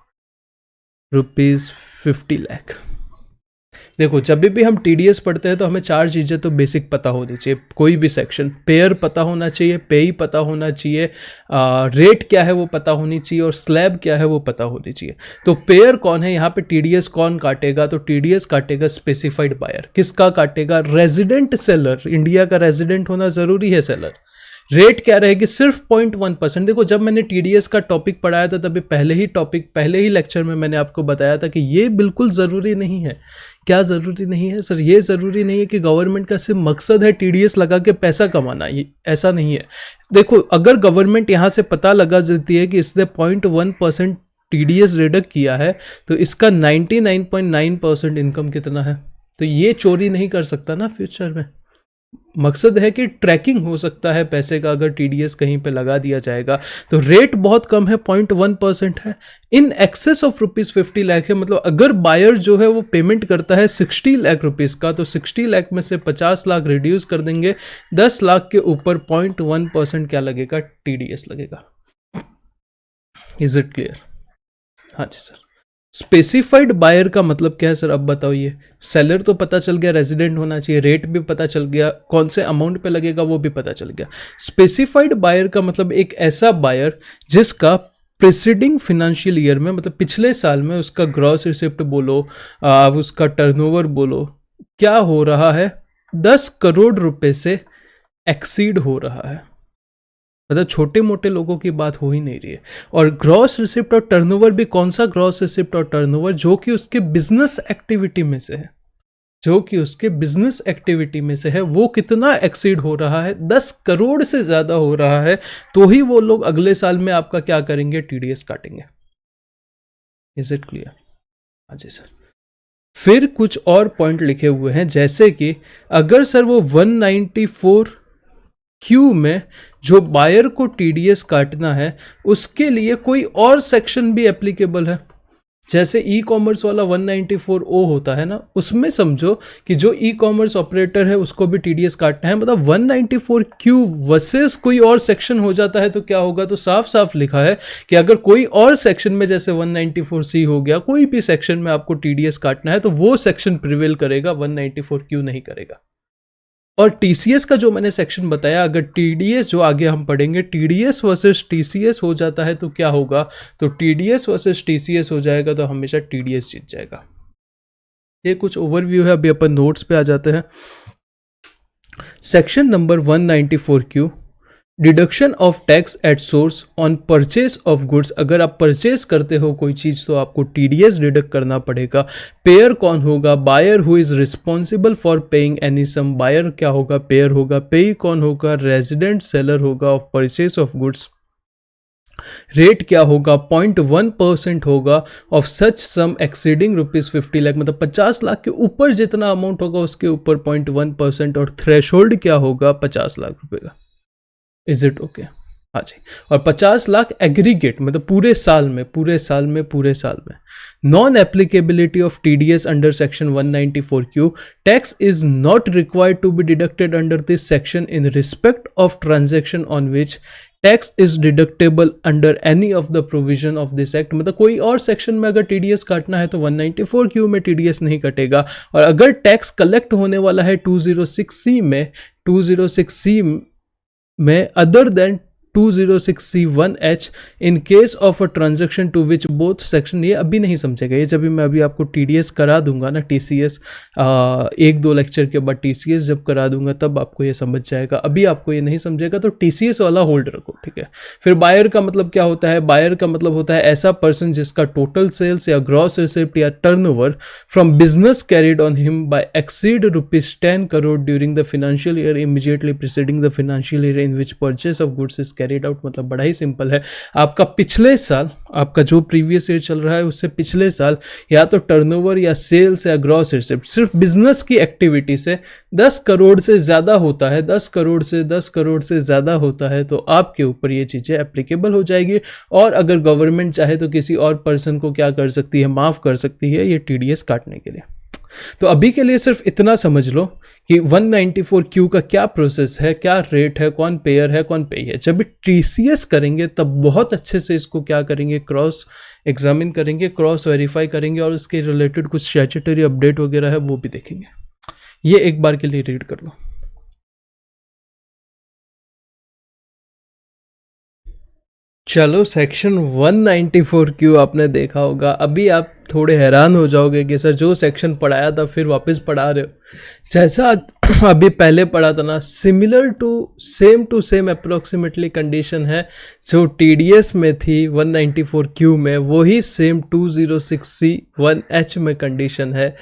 ₹50 लाख। देखो, जब भी हम टीडीएस पढ़ते हैं तो हमें 4 चीज़ें तो बेसिक पता होनी चाहिए। कोई भी सेक्शन, पेयर पता होना चाहिए, पेई पता होना चाहिए, रेट क्या है वो पता होनी चाहिए, और स्लैब क्या है वो पता होनी चाहिए। तो पेयर कौन है यहाँ पे? टीडीएस कौन काटेगा? तो टीडीएस काटेगा स्पेसिफाइड बायर। किसका काटेगा? Resident seller. इंडिया का रेजिडेंट होना ज़रूरी है सेलर। रेट क्या रहेगी? सिर्फ 0.1%। देखो, जब मैंने टीडीएस का टॉपिक पढ़ाया था तभी पहले ही लेक्चर में मैंने आपको बताया था कि ये बिल्कुल ज़रूरी नहीं है। क्या ज़रूरी नहीं है सर? ये ज़रूरी नहीं है कि गवर्नमेंट का सिर्फ मकसद है टीडीएस लगा के पैसा कमाना, ये ऐसा नहीं है। देखो, अगर गवर्नमेंट यहाँ से पता लगा देती है कि इसने 0.1% टीडीएस रिडक्ट किया है, तो इसका 99.9% इनकम कितना है? तो ये चोरी नहीं कर सकता ना फ्यूचर में। मकसद है कि ट्रैकिंग हो सकता है पैसे का अगर टीडीएस कहीं पे लगा दिया जाएगा। तो रेट बहुत कम है, 0.1% है। इन एक्सेस ऑफ ₹50 लाख है, मतलब अगर बायर जो है वो पेमेंट करता है 60 लाख रुपीस का, तो 60 लाख में से 50 लाख रिड्यूस कर देंगे। 10 लाख के ऊपर 0.1% क्या लगेगा? टीडीएस लगेगा। Is it clear? हाँ जी सर। स्पेसिफाइड बायर का मतलब क्या है सर? अब बताओ। ये सेलर तो पता चल गया, रेजिडेंट होना चाहिए, रेट भी पता चल गया, कौन से अमाउंट पे लगेगा वो भी पता चल गया। स्पेसिफाइड बायर का मतलब एक ऐसा बायर जिसका प्रीसीडिंग फिनेंशियल ईयर में, मतलब पिछले साल में, उसका ग्रॉस रिसिप्ट बोलो, उसका टर्नओवर बोलो, क्या हो रहा है? 10 करोड़ रुपए से एक्सीड हो रहा है। मतलब छोटे मोटे लोगों की बात हो ही नहीं रही है। और ग्रॉस रिसिप्ट और टर्नओवर भी कौन सा ग्रॉस रिसिप्ट और टर्नओवर? जो कि उसके बिजनेस एक्टिविटी में से है, जो कि उसके बिजनेस एक्टिविटी में से है, वो कितना एक्सीड हो रहा है? 10 करोड़ से ज्यादा हो रहा है, तो ही वो लोग अगले साल में आपका क्या करेंगे? टीडीएस काटेंगे। Is it clear? हाँ जी सर। फिर कुछ और पॉइंट लिखे हुए हैं, जैसे कि अगर सर वो 194Q में जो बायर को टीडीएस काटना है, उसके लिए कोई और सेक्शन भी एप्लीकेबल है। जैसे ई कॉमर्स वाला 194O होता है ना, उसमें समझो कि जो ई कॉमर्स ऑपरेटर है उसको भी टीडीएस काटना है। मतलब 194Q वर्सेस कोई और सेक्शन हो जाता है तो क्या होगा, तो साफ साफ लिखा है कि अगर कोई और सेक्शन में जैसे 194C हो गया, कोई भी सेक्शन में आपको टीडीएस काटना है तो वो सेक्शन प्रिवेल करेगा, 194Q नहीं करेगा। और टीसीएस का जो मैंने सेक्शन बताया, अगर टीडीएस जो आगे हम पढ़ेंगे टीडीएस वर्सेस टीसीएस हो जाता है तो क्या होगा, तो टीडीएस वर्सेस टीसीएस हो जाएगा तो हमेशा टीडीएस जीत जाएगा। ये कुछ ओवरव्यू है, अभी अपन नोट्स पे आ जाते हैं। Section number 194Q, deduction of tax at source on purchase of goods. अगर आप परचेज करते हो कोई चीज़ तो आपको टीडीएस डिडक्ट करना पड़ेगा। पेयर कौन होगा, buyer who is responsible for paying any sum. Buyer क्या होगा, पेयर होगा। पेई कौन होगा, रेजिडेंट सेलर होगा of purchase of goods. Rate क्या होगा, 0.1% होगा of such sum exceeding ₹50 lakh, मतलब 50 लाख के ऊपर जितना अमाउंट होगा उसके ऊपर 0.1%। और थ्रेशोल्ड क्या होगा, 50 लाख रुपए का। Is it okay? हाँ जी। और 50 लाख एग्रीगेट, मतलब पूरे साल में। Non applicability of TDS under section 194Q, tax is not required to be deducted under this section in respect of transaction on which tax is deductible under any of the provision of this act. मतलब कोई और section में अगर TDS काटना है तो 194Q में TDS नहीं कटेगा। और अगर टैक्स कलेक्ट होने वाला है 206C में other than 206C1H in case of a transaction to which both section, ये अभी नहीं समझेगा, ये जब भी मैं अभी आपको टीडीएस करा दूंगा ना, टीसीएस 1-2 लेक्चर के बाद टीसीएस जब करा दूंगा तब आपको ये समझ जाएगा। अभी आपको ये नहीं समझेगा तो टीसीएस वाला होल्ड रखो, ठीक है। फिर बायर का मतलब क्या होता है, बायर का मतलब होता है ऐसा पर्सन जिसका टोटल सेल्स या ग्रॉस रिसिप्ट या turnover from business carried on him by exceed ₹10 crore during the financial year immediately preceding the financial year in which purchase of goods is carried out. मतलब बड़ा ही सिंपल है, आपका पिछले साल, आपका जो प्रीवियस ईयर चल रहा है उससे पिछले साल या तो टर्नओवर या सेल्स या ग्रॉस रिसिप्ट सिर्फ बिजनेस की एक्टिविटी से 10 करोड़ से ज्यादा होता है, 10 करोड़ से ज्यादा होता है तो आपके ऊपर ये चीजें एप्लीकेबल हो जाएगी। और अगर गवर्नमेंट चाहे तो किसी और पर्सन को क्या कर सकती है, माफ कर सकती है ये टीडीएस काटने के लिए। तो अभी के लिए सिर्फ इतना समझ लो कि 194Q का क्या प्रोसेस है, क्या रेट है, कौन पेयर है, कौन पेई है। जब टीसीएस करेंगे तब बहुत अच्छे से इसको क्या करेंगे, क्रॉस एग्जामिन करेंगे, क्रॉस वेरीफाई करेंगे और इसके रिलेटेड कुछ स्टैट्यूटरी अपडेट वगैरह है वो भी देखेंगे। ये एक बार के लिए रीड कर लो। चलो, सेक्शन 194Q आपने देखा होगा। अभी आप थोड़े हैरान हो जाओगे कि सर जो सेक्शन पढ़ाया था फिर वापस पढ़ा रहे हो। जैसा अभी पहले पढ़ा था ना, similar to same approximately condition है जो टीडीएस में थी 194Q में, वही सेम 206C1H में कंडीशन है,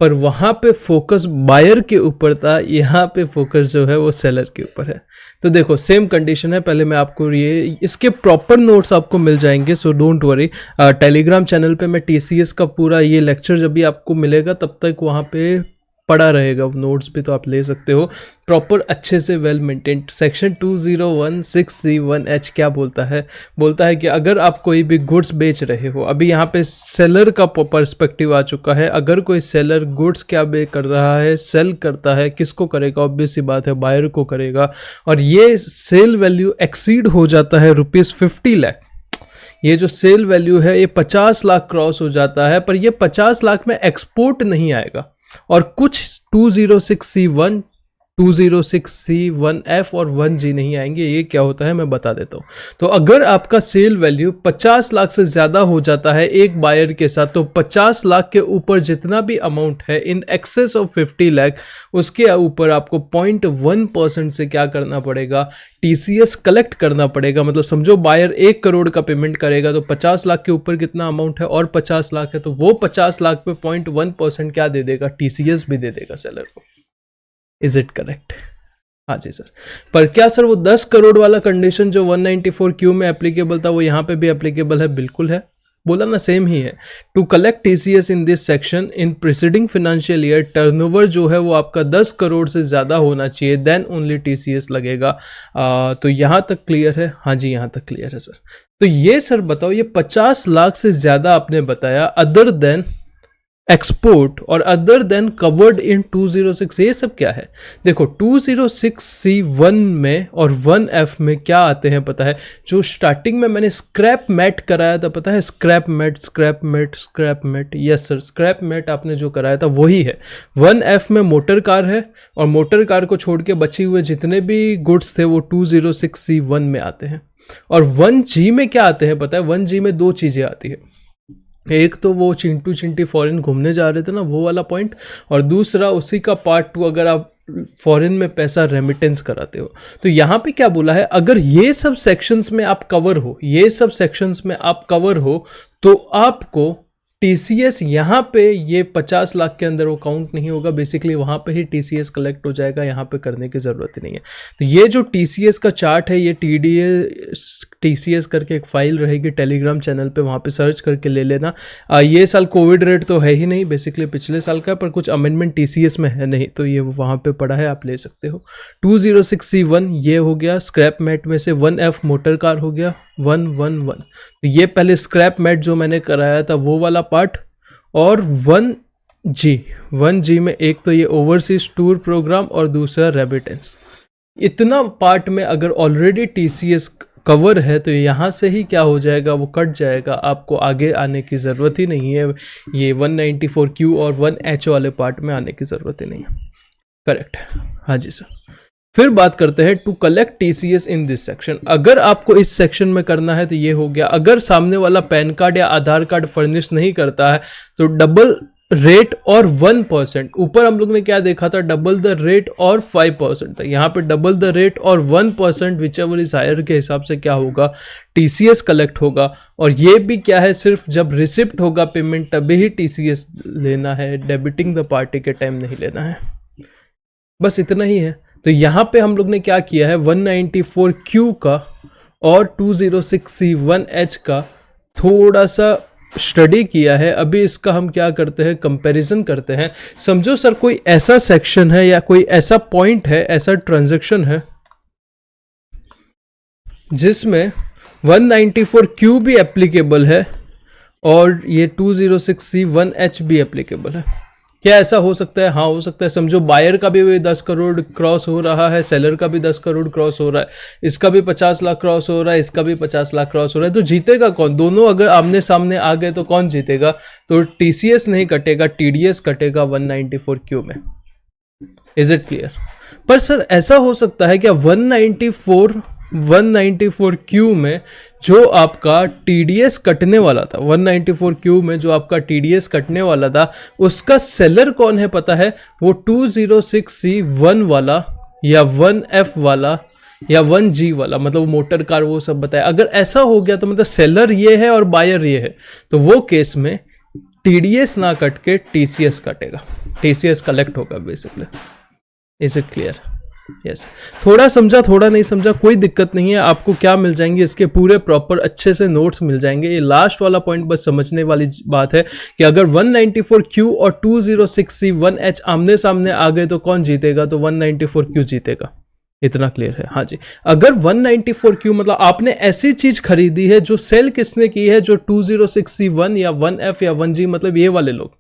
पर वहाँ पे फोकस बायर के ऊपर था, यहाँ पे फोकस जो है वो सेलर के ऊपर है। तो देखो सेम कंडीशन है। पहले मैं आपको ये इसके प्रॉपर नोट्स आपको मिल जाएंगे, so don't worry. Telegram channel पे मैं टीसीएस का पूरा ये लेक्चर जब भी आपको मिलेगा तब तक वहाँ पे पड़ा रहेगा नोट्स पे, तो आप ले सकते हो प्रॉपर अच्छे से, वेल मेंटेन्ड। सेक्शन 2016C1H क्या बोलता है कि अगर आप कोई भी गुड्स बेच रहे हो, अभी यहाँ पे सेलर का पर्सपेक्टिव आ चुका है। अगर कोई सेलर गुड्स क्या बे कर रहा है, सेल करता है, किसको करेगा, ऑब्वियस सी बात है बायर को करेगा। और ये सेल वैल्यू एक्सीड हो जाता है ₹50 लाख। ये जो सेल वैल्यू है ये 50 लाख क्रॉस हो जाता है, पर ये 50 लाख में एक्सपोर्ट नहीं आएगा। और कुछ 206C1, 206C1F और 1G नहीं आएंगे। ये क्या होता है मैं बता देता हूँ। तो अगर आपका सेल वैल्यू 50 लाख से ज़्यादा हो जाता है एक बायर के साथ, तो 50 लाख के ऊपर जितना भी अमाउंट है इन एक्सेस ऑफ 50 लाख, उसके ऊपर आपको 0.1% से क्या करना पड़ेगा, टीसीएस कलेक्ट करना पड़ेगा। मतलब समझो बायर 1 करोड़ का पेमेंट करेगा तो 50 लाख के ऊपर कितना अमाउंट है और 50 लाख है, तो वो 50 लाख पे 0.1% क्या दे देगा, टीसीएस भी दे देगा सेलर को। Is it correct? हाँ जी सर। पर क्या सर वो 10 करोड़ वाला कंडीशन जो 194Q में एप्लीकेबल था वो यहाँ पे भी एप्लीकेबल है? बिल्कुल है, बोला ना, सेम ही है। To collect TCS in this section in preceding financial year, turnover जो है वो आपका 10 करोड़ से ज़्यादा होना चाहिए, देन ओनली टीसीएस लगेगा। तो यहाँ तक क्लियर है? हाँ जी, यहाँ तक क्लियर है सर। तो ये सर बताओ, ये 50 लाख से ज्यादा आपने बताया, अदर देन एक्सपोर्ट और अदर देन कवर्ड इन 206, ये सब क्या है? देखो 206C1 में और 1F में क्या आते हैं पता है? जो स्टार्टिंग में मैंने स्क्रैप मैट कराया था, पता है? Scrap mat, yes sir, scrap mat आपने जो कराया था वही है। 1F में मोटर कार है, और मोटर कार को छोड़ के बचे हुए जितने भी गुड्स थे वो 206C1 में आते हैं। और 1G में क्या आते हैं पता है? 1G में दो चीज़ें आती है, एक तो वो चिंटू चिंटी फॉरेन घूमने जा रहे थे ना, वो वाला पॉइंट, और दूसरा उसी का पार्ट 2 अगर आप फॉरेन में पैसा रेमिटेंस कराते हो। तो यहाँ पे क्या बोला है, अगर ये सब सेक्शंस में आप कवर हो, ये सब सेक्शंस में आप कवर हो, तो आपको टीसीएस यहाँ पे ये 50 लाख के अंदर वो काउंट नहीं होगा, बेसिकली वहाँ पे ही टीसीएस कलेक्ट हो जाएगा, यहाँ पे करने की ज़रूरत ही नहीं है। तो ये जो टीसीएस का चार्ट है, ये टीसीएस करके एक फाइल रहेगी टेलीग्राम चैनल पे, वहाँ पे सर्च करके ले लेना। ये साल कोविड रेट तो है ही नहीं, बेसिकली पिछले साल का, पर कुछ अमेंडमेंट टीसीएस में है नहीं, तो ये वहाँ पे पड़ा है, आप ले सकते हो। 206C1 ये हो गया, स्क्रैप मैट में से 1F मोटर कार हो गया 111। तो ये पहले स्क्रैप मैट जो मैंने कराया था वो वाला पार्ट, और 1G में एक तो ये ओवरसीज टूर प्रोग्राम और दूसरा रेमिटेंस। इतना पार्ट में अगर ऑलरेडी टीसीएस कवर है तो यहाँ से ही क्या हो जाएगा, वो कट जाएगा, आपको आगे आने की ज़रूरत ही नहीं है, ये 194Q और 1H वाले पार्ट में आने की ज़रूरत ही नहीं है। करेक्ट, हाँ जी सर। फिर बात करते हैं to collect TCS in this section. अगर आपको इस सेक्शन में करना है तो ये हो गया। अगर सामने वाला पैन कार्ड या आधार कार्ड फर्निश नहीं करता है तो डबल रेट और 1%, ऊपर हम लोग ने क्या देखा था, डबल द रेट और 5% था, यहाँ पे डबल द रेट और 1% विच एवर इज हायर के हिसाब से क्या होगा, टीसीएस कलेक्ट होगा। और ये भी क्या है, सिर्फ जब रिसिप्ट होगा पेमेंट तभी ही टीसीएस लेना है, डेबिटिंग द पार्टी के टाइम नहीं लेना है, बस इतना ही है। तो यहाँ पे हम लोग ने क्या किया है, 194Q का और 206C1H का थोड़ा सा स्टडी किया है। अभी इसका हम क्या करते हैं, कंपैरिजन करते हैं। समझो सर कोई ऐसा सेक्शन है या कोई ऐसा पॉइंट है, ऐसा ट्रांजैक्शन है जिसमें 194Q भी एप्लीकेबल है और ये 206C1H भी एप्लीकेबल है। क्या ऐसा हो सकता है? हाँ हो सकता है। समझो बायर का भी 10 करोड़ क्रॉस हो रहा है, सेलर का भी 10 करोड़ क्रॉस हो रहा है, इसका भी 50 लाख क्रॉस हो रहा है, इसका भी 50 लाख क्रॉस हो रहा है, तो जीतेगा कौन? दोनों अगर आमने सामने आ गए तो कौन जीतेगा? तो टीसीएस नहीं कटेगा, टीडीएस कटेगा 194Q में। Is it clear? पर सर ऐसा हो सकता है क्या 194Q में जो आपका टीडीएस कटने वाला था, 194Q में जो आपका टीडीएस कटने वाला था, उसका सेलर कौन है पता है? वो 206C1 वाला या 1F वाला या 1G वाला, मतलब मोटर कार, वो सब बताया। अगर ऐसा हो गया तो मतलब सेलर ये है और बायर ये है, तो वो केस में टीडीएस ना कट के टीसीएस कटेगा, टीसीएस कलेक्ट होगा basically. Is it clear? Yes. थोड़ा समझा, थोड़ा नहीं समझा, कोई दिक्कत नहीं है। आपको क्या मिल जाएंगे, इसके पूरे प्रॉपर अच्छे से नोट्स मिल जाएंगे। ये लास्ट वाला पॉइंट बस समझने वाली बात है कि अगर 194Q और 206C1H आमने सामने आ गए तो कौन जीतेगा? तो 194Q जीतेगा। इतना क्लियर है? हाँ जी। अगर 194Q मतलब आपने ऐसी चीज खरीदी है जो सेल किसने की है, जो 206C1 या 1F या 1G, मतलब ये वाले लोग,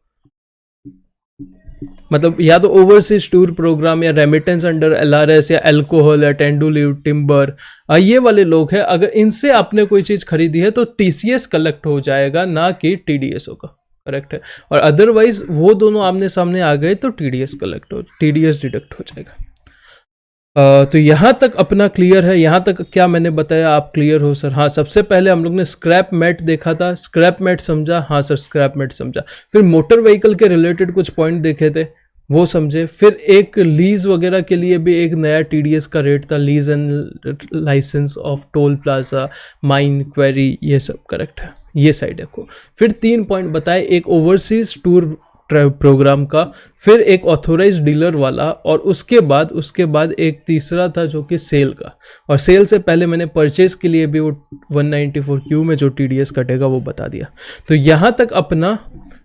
मतलब या तो ओवरसीज टूर प्रोग्राम या रेमिटेंस अंडर एलआरएस या अल्कोहल या टेंडू लीव टिम्बर, ये वाले लोग हैं। अगर इनसे आपने कोई चीज खरीदी है तो टीसीएस कलेक्ट हो जाएगा, ना कि टीडीएस होगा। करेक्ट है? और अदरवाइज वो दोनों आमने सामने आ गए तो टीडीएस डिडक्ट हो जाएगा। तो यहाँ तक अपना क्लियर है? यहाँ तक क्या मैंने बताया आप क्लियर हो सर? हाँ, सबसे पहले हम लोग ने स्क्रैप मैट देखा था, स्क्रैप मैट समझा? हाँ सर, स्क्रैप मैट समझा। फिर मोटर व्हीकल के रिलेटेड कुछ पॉइंट देखे थे, वो समझे। फिर एक लीज वगैरह के लिए भी एक नया टीडीएस का रेट था, lease and licence of toll plaza, mine, quarry, ये सब करेक्ट है, ये साइड है को। फिर 3 पॉइंट बताए, एक ओवरसीज टूर प्रोग्राम का, फिर एक ऑथोराइज्ड डीलर वाला, और उसके बाद एक तीसरा था जो कि सेल का। और सेल से पहले मैंने परचेज के लिए भी वो 194Q में जो टीडीएस कटेगा वो बता दिया। तो यहाँ तक अपना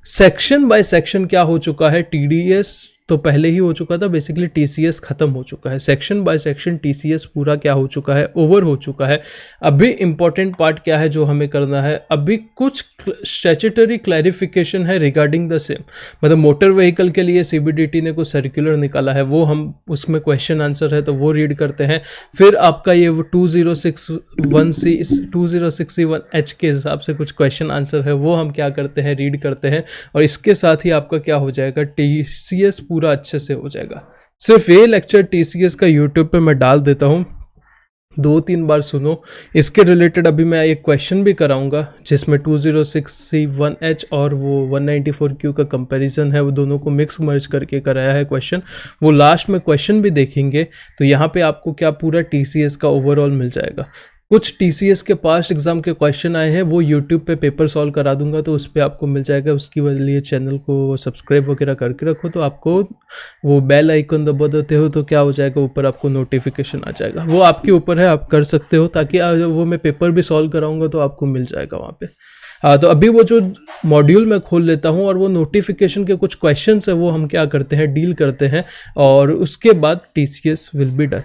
सेक्शन बाय सेक्शन क्या हो चुका है, टीडीएस, तो पहले ही हो चुका था। बेसिकली टीसीएस खत्म हो चुका है, सेक्शन बाय सेक्शन टीसीएस पूरा क्या हो चुका है, ओवर हो चुका है। अभी इंपॉर्टेंट पार्ट क्या है जो हमें करना है, अभी कुछ स्टैट्यूटरी क्लैरिफिकेशन है रिगार्डिंग द सेम। मतलब मोटर व्हीकल के लिए सीबीडीटी ने कुछ सर्कुलर निकाला है, वो हम उसमें क्वेश्चन आंसर है तो वो रीड करते हैं। फिर आपका ये 2061 के हिसाब से कुछ क्वेश्चन आंसर है, वो हम क्या करते हैं, रीड करते हैं। और इसके साथ ही आपका क्या हो जाएगा, टीसीएस पूरा अच्छे से हो जाएगा। सिर्फ ये लेक्चर टीसीएस का यूट्यूब पे मैं डाल देता हूँ, 2-3 बार सुनो। इसके रिलेटेड अभी मैं एक क्वेश्चन भी कराऊंगा जिसमें 2061H और वो 194Q का कंपैरिजन है, वो दोनों को मिक्स मर्ज करके कराया है क्वेश्चन। वो लास्ट में क्वेश्चन भी देखेंगे तो यहाँ पे आपको क्या पूरा टीसीएस का ओवरऑल मिल जाएगा। कुछ टीसीएस के पास्ट एग्जाम के क्वेश्चन आए हैं, वो यूट्यूब पे पेपर सॉल्व करा दूंगा तो उस पर आपको मिल जाएगा। उसके लिए चैनल को सब्सक्राइब वगैरह करके रखो, तो आपको वो बेल आइकन दबा देते हो तो क्या हो जाएगा, ऊपर आपको नोटिफिकेशन आ जाएगा। वो आपके ऊपर है, आप कर सकते हो, ताकि वो मैं पेपर भी सॉल्व कराऊंगा तो आपको मिल जाएगा वहाँ पे। हाँ, तो अभी वो जो मॉड्यूल मैं खोल लेता हूँ और वो नोटिफिकेशन के कुछ क्वेश्चंस है वो हम क्या करते हैं, डील करते हैं, और उसके बाद टीसीएस विल बी डन।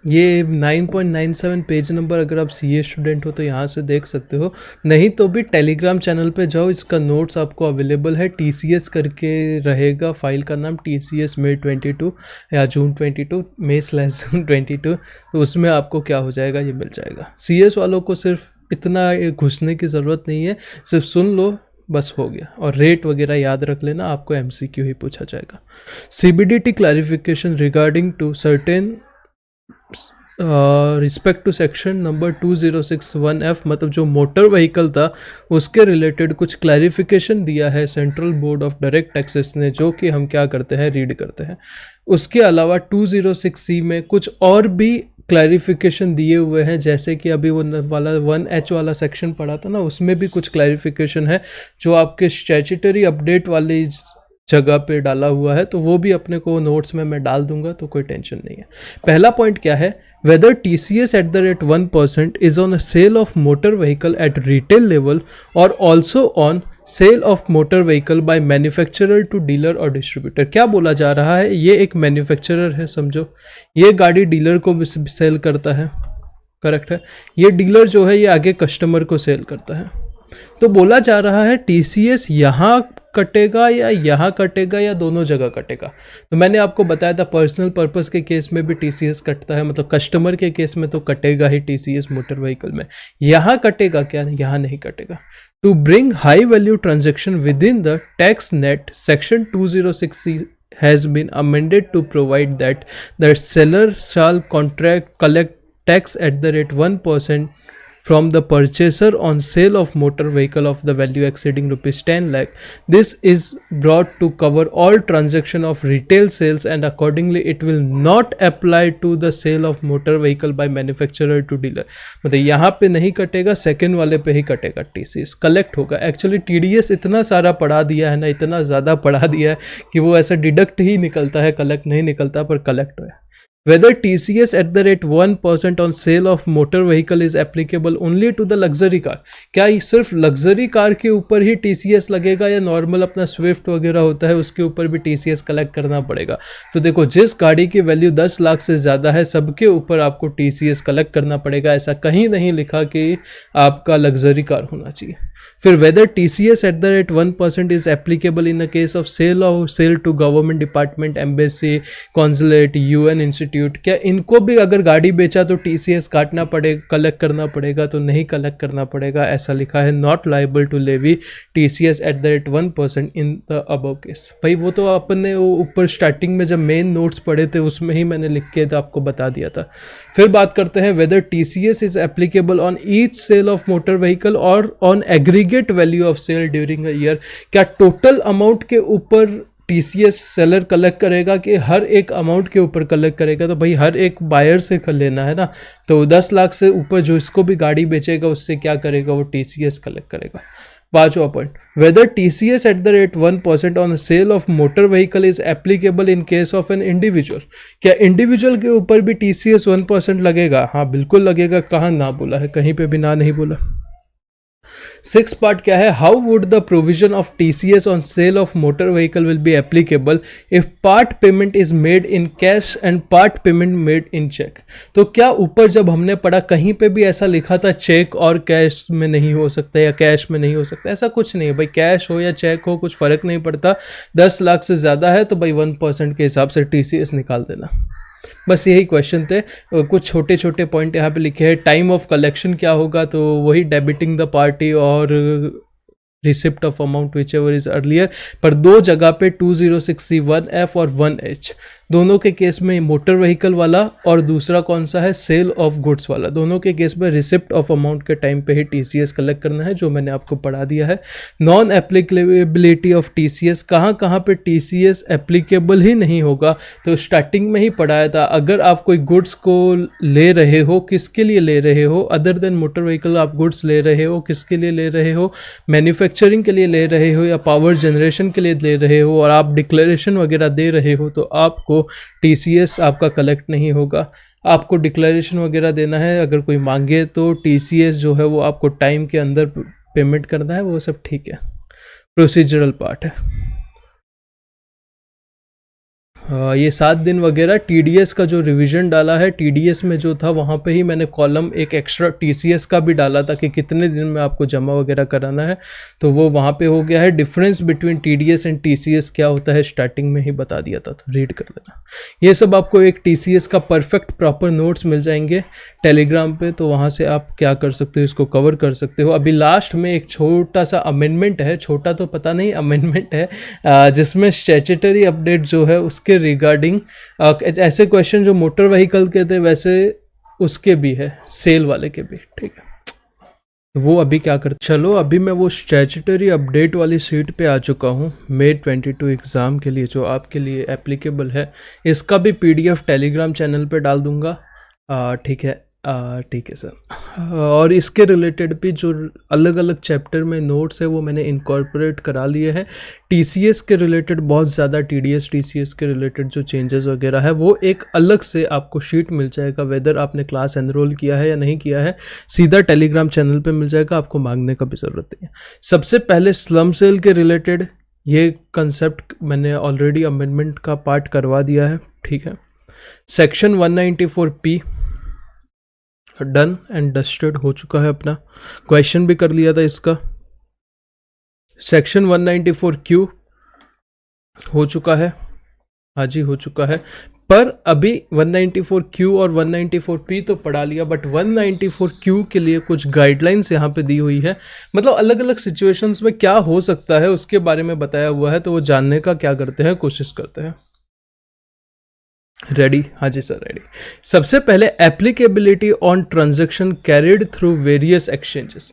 ये 9.97 पेज नंबर, अगर आप सीए स्टूडेंट हो तो यहाँ से देख सकते हो, नहीं तो भी टेलीग्राम चैनल पे जाओ, इसका नोट्स आपको अवेलेबल है। टीसीएस करके रहेगा फाइल का नाम, टीसीएस मई 22 या जून 22, मई/जून 22, तो उसमें आपको क्या हो जाएगा, ये मिल जाएगा। सीएस वालों को सिर्फ इतना घुसने की ज़रूरत नहीं है, सिर्फ सुन लो बस हो गया। और रेट वगैरह याद रख लेना, आपको एमसीक्यू ही पूछा जाएगा। CBDT clarification regarding to certain respect to section number 2061F, मतलब जो मोटर व्हीकल था उसके रिलेटेड कुछ क्लैरिफिकेशन दिया है central board of direct taxes ने, जो कि हम क्या करते हैं, रीड करते हैं। उसके अलावा 206C में कुछ और भी क्लैरिफिकेशन दिए हुए हैं, जैसे कि अभी वो वाला 1H वाला सेक्शन पढ़ा था ना, उसमें भी कुछ क्लैरिफिकेशन है जो आपके स्टैट्यूटरी अपडेट वाली जगह पे डाला हुआ है, तो वो भी अपने को नोट्स में मैं डाल दूंगा, तो कोई टेंशन नहीं है। पहला पॉइंट क्या है, whether TCS at the rate 1% is on a sale of motor vehicle at retail level or also on sale of motor vehicle by manufacturer to dealer और distributor। क्या बोला जा रहा है, ये एक मैन्युफैक्चरर है समझो, ये गाड़ी डीलर को भी सेल करता है, करेक्ट है। ये डीलर जो है ये आगे कस्टमर को सेल करता है। तो बोला जा रहा है टीसीएस यहाँ कटेगा या यहाँ कटेगा या दोनों जगह कटेगा। तो मैंने आपको बताया था पर्सनल पर्पस के केस में भी टीसीएस कटता है, मतलब कस्टमर के केस में तो कटेगा ही टीसीएस मोटर व्हीकल में। यहाँ कटेगा क्या, यहाँ नहीं कटेगा। To bring high value transaction within the tax net, section 206C has been amended to provide that the seller shall collect tax at the rate 1% from the purchaser on sale of motor vehicle of the value exceeding rupees 10 lakh. This is brought to cover all transaction of retail sales and accordingly it will not apply to the sale of motor vehicle by manufacturer to dealer। मतलब यहाँ पे नहीं कटेगा, second वाले पे ही कटेगा, TCS collect होगा। Actually TDS इतना सारा पढ़ा दिया है ना, इतना ज़्यादा पढ़ा दिया है कि वो ऐसा डिडक्ट ही निकलता है, कलेक्ट नहीं निकलता, पर कलेक्ट है। whether TCS at the rate 1% on sale of motor vehicle is applicable only to the luxury car। क्या ये सिर्फ लग्जरी कार के ऊपर ही TCS लगेगा या नॉर्मल अपना स्विफ्ट वगैरह होता है उसके ऊपर भी TCS कलेक्ट करना पड़ेगा? तो देखो, जिस गाड़ी की वैल्यू 10 लाख से ज़्यादा है सबके ऊपर आपको TCS कलेक्ट करना पड़ेगा। ऐसा कहीं नहीं लिखा कि आपका लग्जरी कार होना चाहिए। फिर whether TCS at the rate 1% is applicable in the case of sale to government department, embassy, consulate, UN institute. क्या इनको भी अगर गाड़ी बेचा तो TCS काटना पड़ेगा, कलेक्ट करना पड़ेगा? तो नहीं कलेक्ट करना पड़ेगा। ऐसा लिखा है, not liable to levy TCS at the rate 1% in the above case. भाई वो तो अपने ऊपर स्टार्टिंग में जब मेन नोट्स पढ़े थे उसमें ही मैंने लिख के तो आपको बता दिया था। फिर बात करते हैं whether TCS is applicable on each sale of motor vehicle और on aggregate value of sale during a year. क्या टोटल अमाउंट के ऊपर TCS सेलर कलेक्ट करेगा कि हर एक अमाउंट के ऊपर कलेक्ट करेगा? तो भाई हर एक बायर से कर लेना है ना, तो 10 लाख से ऊपर जो इसको भी गाड़ी बेचेगा उससे क्या करेगा? वो TCS कलेक्ट करेगा। पांचवा point, whether TCS at the rate 1% on sale of motor vehicle is applicable in case of an individual. क्या इंडिविजुअल के ऊपर भी TCS 1% लगेगा? हाँ बिल्कुल लगेगा। कहाँ ना बोला है? कहीं पे भी ना नहीं बोला। 6 पार्ट क्या है, how would the provision of TCS on sale of motor vehicle will be applicable if part payment is made in cash and part payment made in cheque. तो क्या ऊपर जब हमने पढ़ा कहीं पे भी ऐसा लिखा था चेक और कैश में नहीं हो सकता या कैश में नहीं हो सकता? ऐसा कुछ नहीं है भाई, कैश हो या चेक हो कुछ फर्क नहीं पड़ता। 10 लाख से ज़्यादा है तो भाई 1% के हिसाब से TCS निकाल देना। बस यही क्वेश्चन थे। कुछ छोटे छोटे पॉइंट यहाँ पे लिखे हैं। टाइम ऑफ कलेक्शन क्या होगा? तो वही डेबिटिंग द पार्टी और receipt of amount whichever is earlier. पर दो जगह पे 2060 1F और 1H दोनों के केस में मोटर व्हीकल वाला और दूसरा कौन सा है, सेल ऑफ गुड्स वाला, दोनों के केस में रिसिप्ट ऑफ अमाउंट के टाइम पे ही TCS कलेक्ट करना है, जो मैंने आपको पढ़ा दिया है। नॉन एप्लीकेबिलिटी ऑफ TCS, कहाँ कहाँ पे TCS एप्लीकेबल ही नहीं होगा तो स्टार्टिंग में ही पढ़ाया था। अगर आप कोई गुड्स को ले रहे हो, किसके लिए ले रहे हो? अदर देन मोटर व्हीकल आप गुड्स ले रहे हो, किसके लिए ले रहे हो? मैन्युफैक्चरिंग के लिए ले रहे हो या पावर जनरेशन के लिए ले रहे हो, और आप डिक्लेरेशन वगैरह दे रहे हो तो आपको TCS आपका कलेक्ट नहीं होगा। आपको डिक्लेरेशन वगैरह देना है, अगर कोई मांगे तो TCS जो है वो आपको टाइम के अंदर पेमेंट करना है, वो सब ठीक है, प्रोसीजरल पार्ट है। ये 7 दिन वगैरह TDS का जो रिवीजन डाला है, TDS में जो था वहाँ पे ही मैंने कॉलम एक एक्स्ट्रा TCS का भी डाला था कि कितने दिन में आपको जमा वगैरह कराना है, तो वो वहाँ पे हो गया है। Difference between TDS and TCS क्या होता है स्टार्टिंग में ही बता दिया था, तो रीड कर लेना। ये सब आपको एक TCS का परफेक्ट प्रॉपर नोट्स मिल जाएंगे टेलीग्राम पे, तो वहाँ से आप क्या कर सकते हो, इसको कवर कर सकते हो। अभी लास्ट में एक छोटा सा अमेंडमेंट है, छोटा तो पता नहीं अमेंडमेंट है, जिसमें स्टैट्यूटरी अपडेट जो है उसके रिगार्डिंग ऐसे क्वेश्चन जो मोटर व्हीकल के थे वैसे उसके भी है, सेल वाले के भी, ठीक है। वो अभी क्या करते, चलो अभी मैं वो स्टैट्यूटरी अपडेट वाली सीट पे आ चुका हूँ May 22 एग्ज़ाम के लिए, जो आपके लिए एप्लीकेबल है। इसका भी PDF टेलीग्राम चैनल पे डाल दूंगा, ठीक है, ठीक है सर। और इसके रिलेटेड भी जो अलग अलग चैप्टर में नोट्स है वो मैंने इनकॉर्पोरेट करा लिए हैं। TCS के रिलेटेड बहुत ज़्यादा, TCS के रिलेटेड जो चेंजेस वगैरह है वो एक अलग से आपको शीट मिल जाएगा, वेदर आपने क्लास एनरोल किया है या नहीं किया है, सीधा टेलीग्राम चैनल पे मिल जाएगा, आपको मांगने का भी ज़रूरत नहीं है। सबसे पहले स्लम सेल के रिलेटेड ये कंसेप्ट मैंने ऑलरेडी अमेंडमेंट का पार्ट करवा दिया है, ठीक है। Section 194P done and dusted हो चुका है अपना, क्वेश्चन भी कर लिया था इसका। सेक्शन 194Q हो चुका है, हाँ जी हो चुका है, पर अभी 194Q और 194P तो पढ़ा लिया, बट 194Q के लिए कुछ गाइडलाइंस यहाँ पे दी हुई है, मतलब अलग अलग सिचुएशंस में क्या हो सकता है उसके बारे में बताया हुआ है, तो वो जानने का क्या करते हैं, कोशिश करते हैं। रेडी? हाँ जी सर रेडी। सबसे पहले applicability on transaction carried through various exchanges.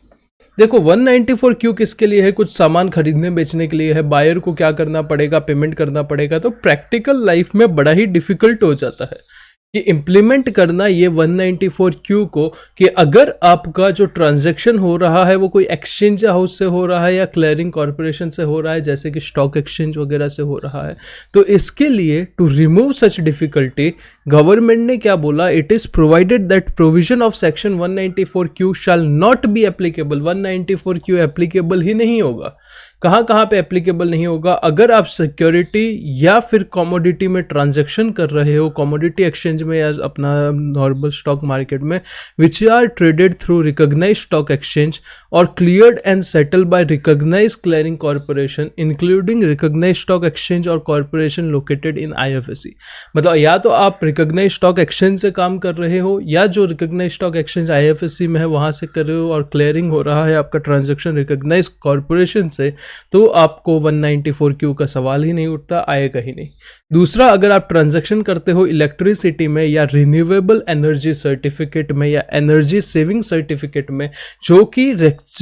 देखो 194Q किसके लिए है, कुछ सामान खरीदने बेचने के लिए है, बायर को क्या करना पड़ेगा, पेमेंट करना पड़ेगा, तो प्रैक्टिकल लाइफ में बड़ा ही डिफिकल्ट हो जाता है कि इम्प्लीमेंट करना ये 194Q को, कि अगर आपका जो ट्रांजैक्शन हो रहा है वो कोई एक्सचेंज हाउस से हो रहा है या क्लियरिंग कॉरपोरेशन से हो रहा है, जैसे कि स्टॉक एक्सचेंज वगैरह से हो रहा है, तो इसके लिए to remove such difficulty government ने क्या बोला, it is provided that provision of section 194Q shall not be applicable. 194Q applicable ही नहीं होगा। कहाँ पे एप्लीकेबल नहीं होगा? अगर आप सिक्योरिटी या फिर कमोडिटी में ट्रांजैक्शन कर रहे हो, कमोडिटी एक्सचेंज में या अपना नॉर्मल स्टॉक मार्केट में, which are traded through recognized stock exchange और cleared and settled by recognized clearing corporation including recognized stock exchange और कॉरपोरेशन लोकेटेड इन IFSC। मतलब या तो आप रिकॉग्नाइज्ड स्टॉक एक्सचेंज से काम कर रहे हो, या जो रिकॉग्नाइज्ड स्टॉक एक्सचेंज IFSC में है वहां से कर रहे हो, और क्लियरिंग हो रहा है आपका ट्रांजैक्शन रिकॉग्नाइज्ड कॉरपोरेशन से, तो आपको 194Q का सवाल ही नहीं उठता, आएगा ही नहीं। दूसरा, अगर आप ट्रांजैक्शन करते हो इलेक्ट्रिसिटी में या रिन्यूएबल एनर्जी सर्टिफिकेट में या एनर्जी सेविंग सर्टिफिकेट में, जो कि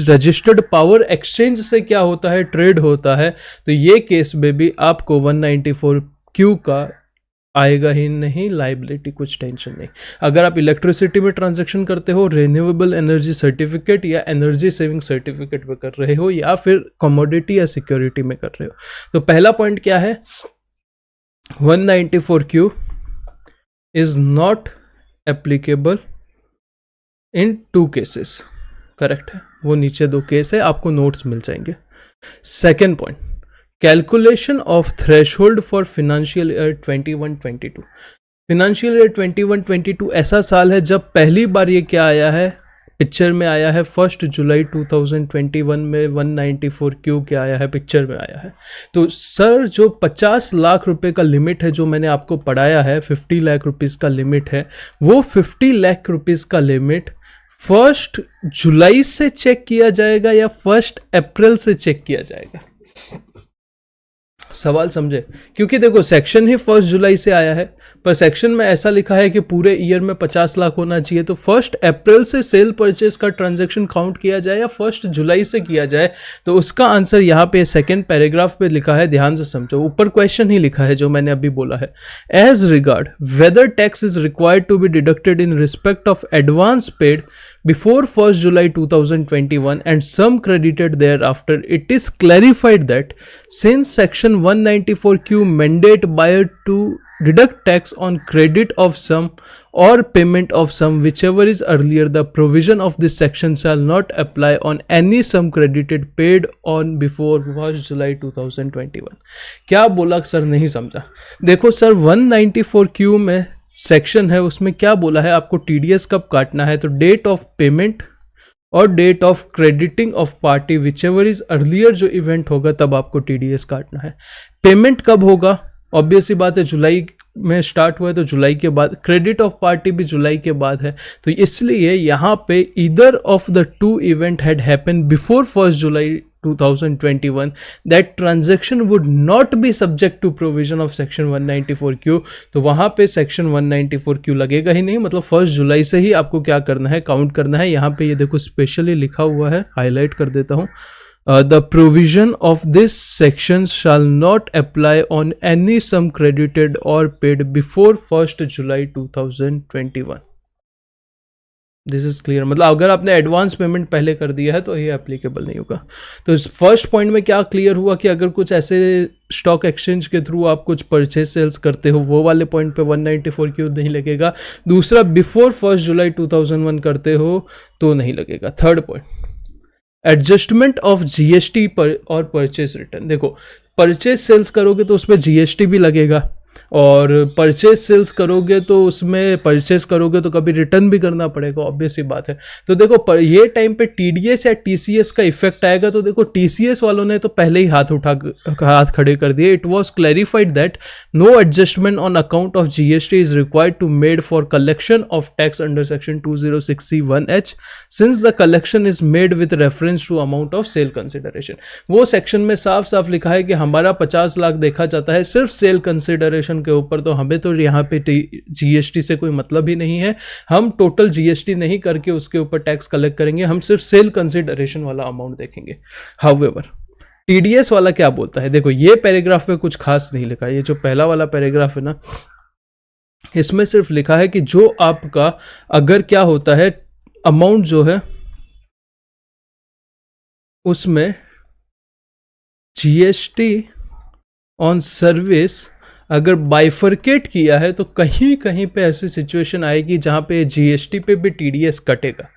रजिस्टर्ड पावर एक्सचेंज से क्या होता है, ट्रेड होता है, तो ये केस में भी आपको 194Q का आएगा ही नहीं, लाइबिलिटी कुछ टेंशन नहीं। अगर आप इलेक्ट्रिसिटी में ट्रांजैक्शन करते हो, रिन्यूएबल एनर्जी सर्टिफिकेट या एनर्जी सेविंग सर्टिफिकेट में कर रहे हो, या फिर कमोडिटी या सिक्योरिटी में कर रहे हो, तो पहला पॉइंट क्या है, 194Q is not applicable in 2 cases. Correct है, वो नीचे 2 केस है, आपको नोट्स मिल जाएंगे। Second point, calculation of threshold for financial year 21-22। Financial year 21-22 ऐसा साल है जब पहली बार ये क्या आया है, पिक्चर में आया है। 1 जुलाई 2021 में 194Q क्या आया है, पिक्चर में आया है। तो सर जो 50 लाख रुपए का लिमिट है जो मैंने आपको पढ़ाया है, 50 लाख रुपीज़ का लिमिट है, वो 50 लाख रुपीज़ का लिमिट 1 जुलाई से चेक किया जाएगा या 1 अप्रैल से चेक किया जाएगा? सवाल समझे? क्योंकि देखो सेक्शन ही 1 जुलाई से आया है, पर सेक्शन में ऐसा लिखा है कि पूरे ईयर में 50 लाख होना चाहिए, तो 1 अप्रैल से सेल परचेज का ट्रांजैक्शन काउंट किया जाए या 1 जुलाई से किया जाए? तो उसका आंसर यहाँ पे सेकंड पैराग्राफ पे लिखा है, ध्यान से समझो, ऊपर क्वेश्चन ही लिखा है जो मैंने अभी बोला है। As regard whether tax is required to be deducted in respect of advance paid before 1st July 2021 and some credited thereafter, it is clarified that since section 194Q mandate buyer to deduct tax on credit of sum or payment of sum whichever is earlier, the provision of this section shall not apply on any sum credited paid on before 1st July 2021। क्या बोला sir, नहीं समझा? देखो sir 194Q में section है, उसमें क्या बोला है, आपको TDS कब काटना है, तो डेट ऑफ पेमेंट और date of crediting of party whichever is earlier जो इवेंट होगा तब आपको TDS काटना है। पेमेंट कब होगा? ऑब्वियस ही बात है, जुलाई में स्टार्ट हुआ है तो जुलाई के बाद, क्रेडिट ऑफ पार्टी भी जुलाई के बाद है, तो इसलिए यहाँ पे either of the 2 event had happen before 1st July 2021 that transaction would not be subject to provision of section 194Q। तो वहां पे section 194Q लगेगा ही नहीं, मतलब 1 जुलाई से ही आपको क्या करना है, काउंट करना है। यहाँ पे ये देखो स्पेशली लिखा हुआ है, हाईलाइट कर देता हूँ, the provision of this section shall not apply on any sum credited or paid before 1st July 2021। This is clear, मतलब अगर आपने एडवांस पेमेंट पहले कर दिया है तो ये एप्लीकेबल नहीं होगा। तो इस फर्स्ट पॉइंट में क्या क्लियर हुआ कि अगर कुछ ऐसे स्टॉक एक्सचेंज के थ्रू आप कुछ परचेज सेल्स करते हो, वो वाले पॉइंट पे 194Q नहीं लगेगा। दूसरा, बिफोर 1 जुलाई 2001 करते हो तो नहीं लगेगा। Third point, adjustment of GST पर और परचेज रिटर्न। देखो परचेज सेल्स करोगे तो उसमें GST भी लगेगा, और परचेज सेल्स करोगे तो उसमें परचेज करोगे तो कभी रिटर्न भी करना पड़ेगा, ऑब्वियस ही बात है। तो देखो ये टाइम पे TDS या TCS का इफेक्ट आएगा, तो देखो TCS वालों ने तो पहले ही हाथ खड़े कर दिए। It was clarified that no adjustment on account of GST is required to made for collection of tax under section 206C(1)H since the collection is made with reference to amount of sale consideration. वो section में साफ साफ लिखा है कि हमारा 50 लाख देखा जाता है सिर्फ सेल कंसिडरेशन के ऊपर, तो हमें तो यहाँ पे GST से कोई मतलब ही नहीं है। हम टोटल GST नहीं करके उसके ऊपर टैक्स कलेक्ट करेंगे, हम सिर्फ सेल कंसिडरेशन वाला अमाउंट देखेंगे। हाउएवर TDS वाला क्या बोलता है, देखो ये पैराग्राफ पे कुछ खास नहीं लिखा है। ये जो पहला वाला पैराग्राफ है ना, इसमें सिर्फ लिखा है कि जो आपका अगर क्या होता है अमाउंट जो है उसमें जीएसटी ऑन सर्विस अगर बाइफरकेट किया है तो कहीं कहीं पे ऐसी सिचुएशन आएगी जहां पे जीएसटी पे भी टीडीएस कटेगा।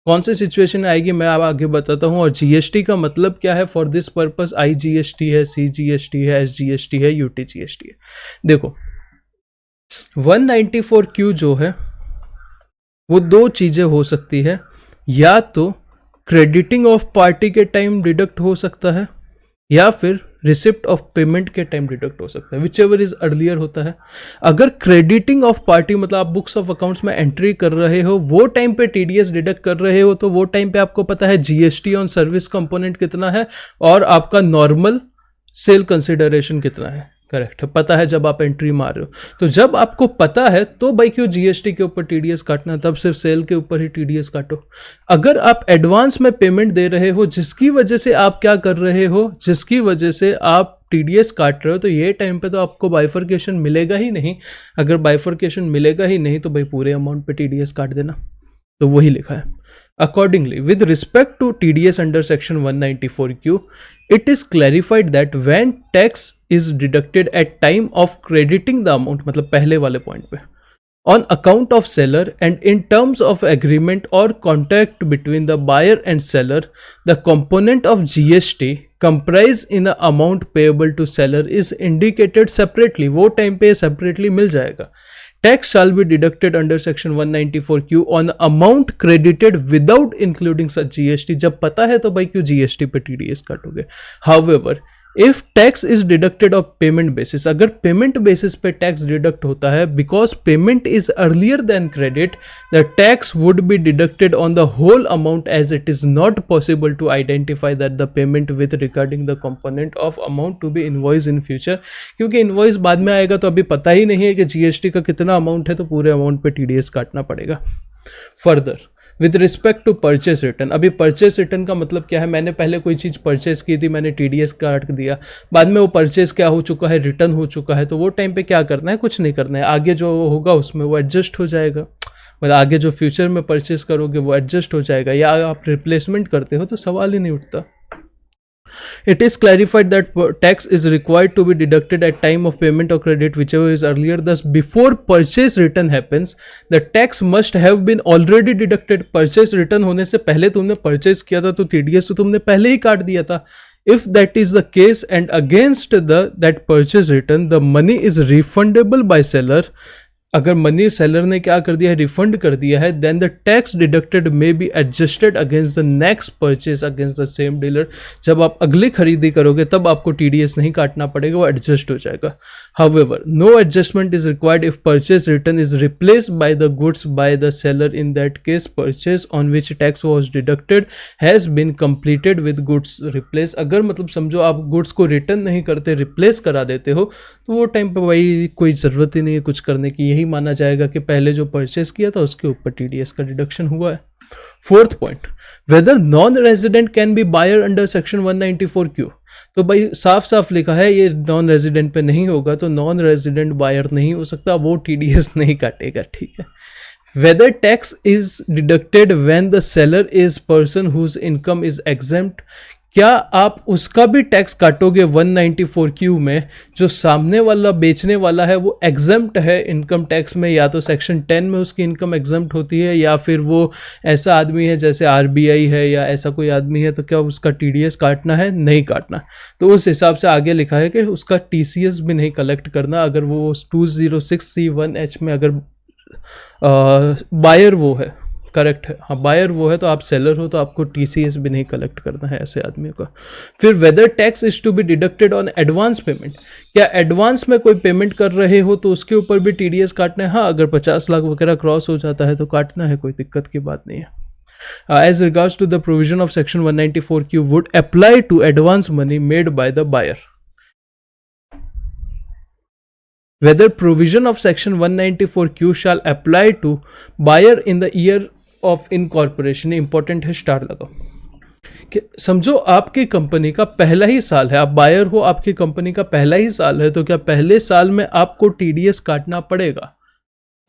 कौन सी सिचुएशन आएगी मैं अब आगे बताता हूं। और जीएसटी का मतलब क्या है, फॉर दिस पर्पस आईजीएसटी है, सीजीएसटी है, एसजीएसटी है, यूटीजीएसटी है। देखो 194Q जो है वो दो चीजें हो सकती है, या तो क्रेडिटिंग ऑफ पार्टी के टाइम डिडक्ट हो सकता है या फिर रिसिप्ट ऑफ पेमेंट के टाइम डिडक्ट हो सकता है, विच एवर इज अर्लियर होता है। अगर क्रेडिटिंग ऑफ पार्टी मतलब आप बुक्स ऑफ अकाउंट्स में एंट्री कर रहे हो वो टाइम पे टीडीएस डिडक्ट कर रहे हो तो वो टाइम पे आपको पता है जीएसटी ऑन सर्विस कंपोनेंट कितना है और आपका नॉर्मल सेल कंसिडरेशन कितना है। करेक्ट है, पता है जब आप एंट्री मार रहे हो। तो जब आपको पता है तो भाई क्यों जीएसटी के ऊपर टीडीएस काटना, तब सिर्फ सेल के ऊपर ही टीडीएस काटो। अगर आप एडवांस में पेमेंट दे रहे हो जिसकी वजह से आप क्या कर रहे हो, जिसकी वजह से आप टीडीएस काट रहे हो, तो ये टाइम पे तो आपको बाइफरकेशन मिलेगा ही नहीं। अगर बाइफरकेशन मिलेगा ही नहीं तो भाई पूरे अमाउंट पे टीडीएस काट देना। तो वही लिखा है। Accordingly, with respect to TDS under section 194Q, it is clarified that when tax is deducted at time of crediting the amount, मतलब पहले वाले पॉइंट पे, on account of seller and in terms of agreement or contract between the buyer and seller, the component of GST comprised in the amount payable to seller is indicated separately। वो time पे separately मिल जाएगा। Tax shall be deducted under section 194Q on amount credited without including such GST। जब पता है तो भाई क्यों GST पे TDS काटोगे। However, if tax is deducted of payment basis, अगर payment basis पे tax deduct होता है because payment is earlier than credit, the tax would be deducted on the whole amount as it is not possible to identify that the payment with regarding the component of amount to be invoiced in future। क्योंकि invoice बाद में आएगा तो अभी पता ही नहीं है कि जीएसटी का कितना अमाउंट है, तो पूरे अमाउंट पे टीडीएस काटना पड़ेगा। Further with respect to purchase return, अभी परचेस रिटर्न का मतलब क्या है, मैंने पहले कोई चीज़ परचेस की थी, मैंने टीडीएस काट दिया, बाद में वो परचेस क्या हो चुका है, रिटर्न हो चुका है, तो वो टाइम पे क्या करना है, कुछ नहीं करना है। आगे जो होगा उसमें वो एडजस्ट हो जाएगा, मतलब आगे जो फ्यूचर में परचेस करोगे वो एडजस्ट हो जाएगा, या आप रिप्लेसमेंट करते हो तो सवाल ही नहीं उठता। It is clarified that tax is required to be deducted at time of payment or credit whichever is earlier। Thus before purchase return happens the tax must have been already deducted। purchase return होने से पहले तुमने purchase किया था तो TDS तो तुमने पहले ही काट दिया था। If that is the case and against that purchase return the money is refundable by seller, अगर मनी सेलर ने क्या कर दिया है, रिफंड कर दिया है, then the tax deducted may be adjusted against the next purchase against the same dealer. जब आप अगली खरीदी करोगे तब आपको टीडीएस नहीं काटना पड़ेगा, वो एडजस्ट हो जाएगा। However no adjustment is required if purchase return is replaced by the goods by the seller. In that case purchase on which tax was deducted has been completed with goods replace. अगर मतलब समझो आप goods को return नहीं करते, replace करा देते हो, तो वो टाइम पे भाई कोई ज़रूरत ही नहीं है कुछ करने की, यही माना जाएगा कि पहले जो परचेस किया था उसके ऊपर टीडीएस का डिडक्शन हुआ है। Fourth point, whether non resident can be buyer under section 194Q। तो भाई साफ साफ लिखा है ये नॉन रेजिडेंट पे नहीं होगा, तो नॉन रेजिडेंट बायर नहीं हो सकता, वो टीडीएस नहीं काटेगा, ठीक है। Whether tax is deducted when the seller is person whose income is exempt, क्या आप उसका भी टैक्स काटोगे 194Q में, जो सामने वाला बेचने वाला है वो एग्जम्प्ट है इनकम टैक्स में, या तो सेक्शन 10 में उसकी इनकम एग्जम्प्ट होती है, या फिर वो ऐसा आदमी है जैसे आरबीआई है या ऐसा कोई आदमी है, तो क्या उसका टीडीएस काटना है, नहीं काटना। तो उस हिसाब से आगे लिखा है कि उसका टीसीएस भी नहीं कलेक्ट करना, अगर वो 206C1H में अगर बायर वो है, करेक्ट है, हाँ बायर वो है, तो आप सेलर हो तो आपको टीसीएस भी नहीं कलेक्ट करना है ऐसे आदमियों का। फिर whether tax is to be deducted on advance payment, क्या एडवांस में कोई पेमेंट कर रहे हो तो उसके ऊपर भी टीडीएस काटना है। हाँ, अगर 50 लाख वगैरह क्रॉस हो जाता है तो काटना है, कोई दिक्कत की बात नहीं है। As regards to the provision of section 194Q would apply to advance money made by the buyer. Whether provision of section 194Q shall apply to buyer in the year of incorporation, important है, star लगाओ। कि समझो आपकी company का पहला ही साल है, आप बायर हो, आपकी कंपनी का पहला ही साल है, तो क्या पहले साल में आपको टीडीएस काटना पड़ेगा?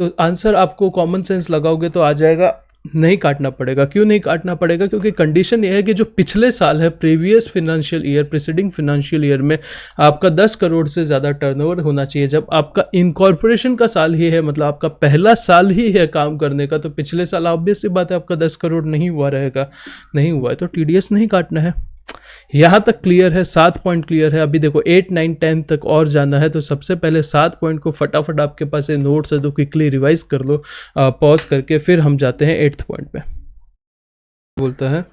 तो आंसर आपको कॉमन सेंस लगाओगे तो आ जाएगा नहीं काटना पड़ेगा। क्यों नहीं काटना पड़ेगा? क्योंकि कंडीशन ये है कि जो पिछले साल है, previous financial year, preceding financial year में आपका 10 करोड़ से ज़्यादा टर्नओवर होना चाहिए। जब आपका इनकॉर्पोरेशन का साल ही है, मतलब आपका पहला साल ही है काम करने का, तो पिछले साल ऑब्वियस सी बात है आपका 10 करोड़ नहीं हुआ रहेगा। नहीं हुआ है तो टीडीएस नहीं काटना है। यहाँ तक क्लियर है, 7 पॉइंट क्लियर है। अभी देखो 8, 9, 10 तक और जाना है, तो सबसे पहले 7 पॉइंट को फटाफट, आपके पास ये नोट्स है तो क्विकली रिवाइज कर लो पॉज करके, फिर हम जाते हैं 8th पॉइंट पे। बोलता है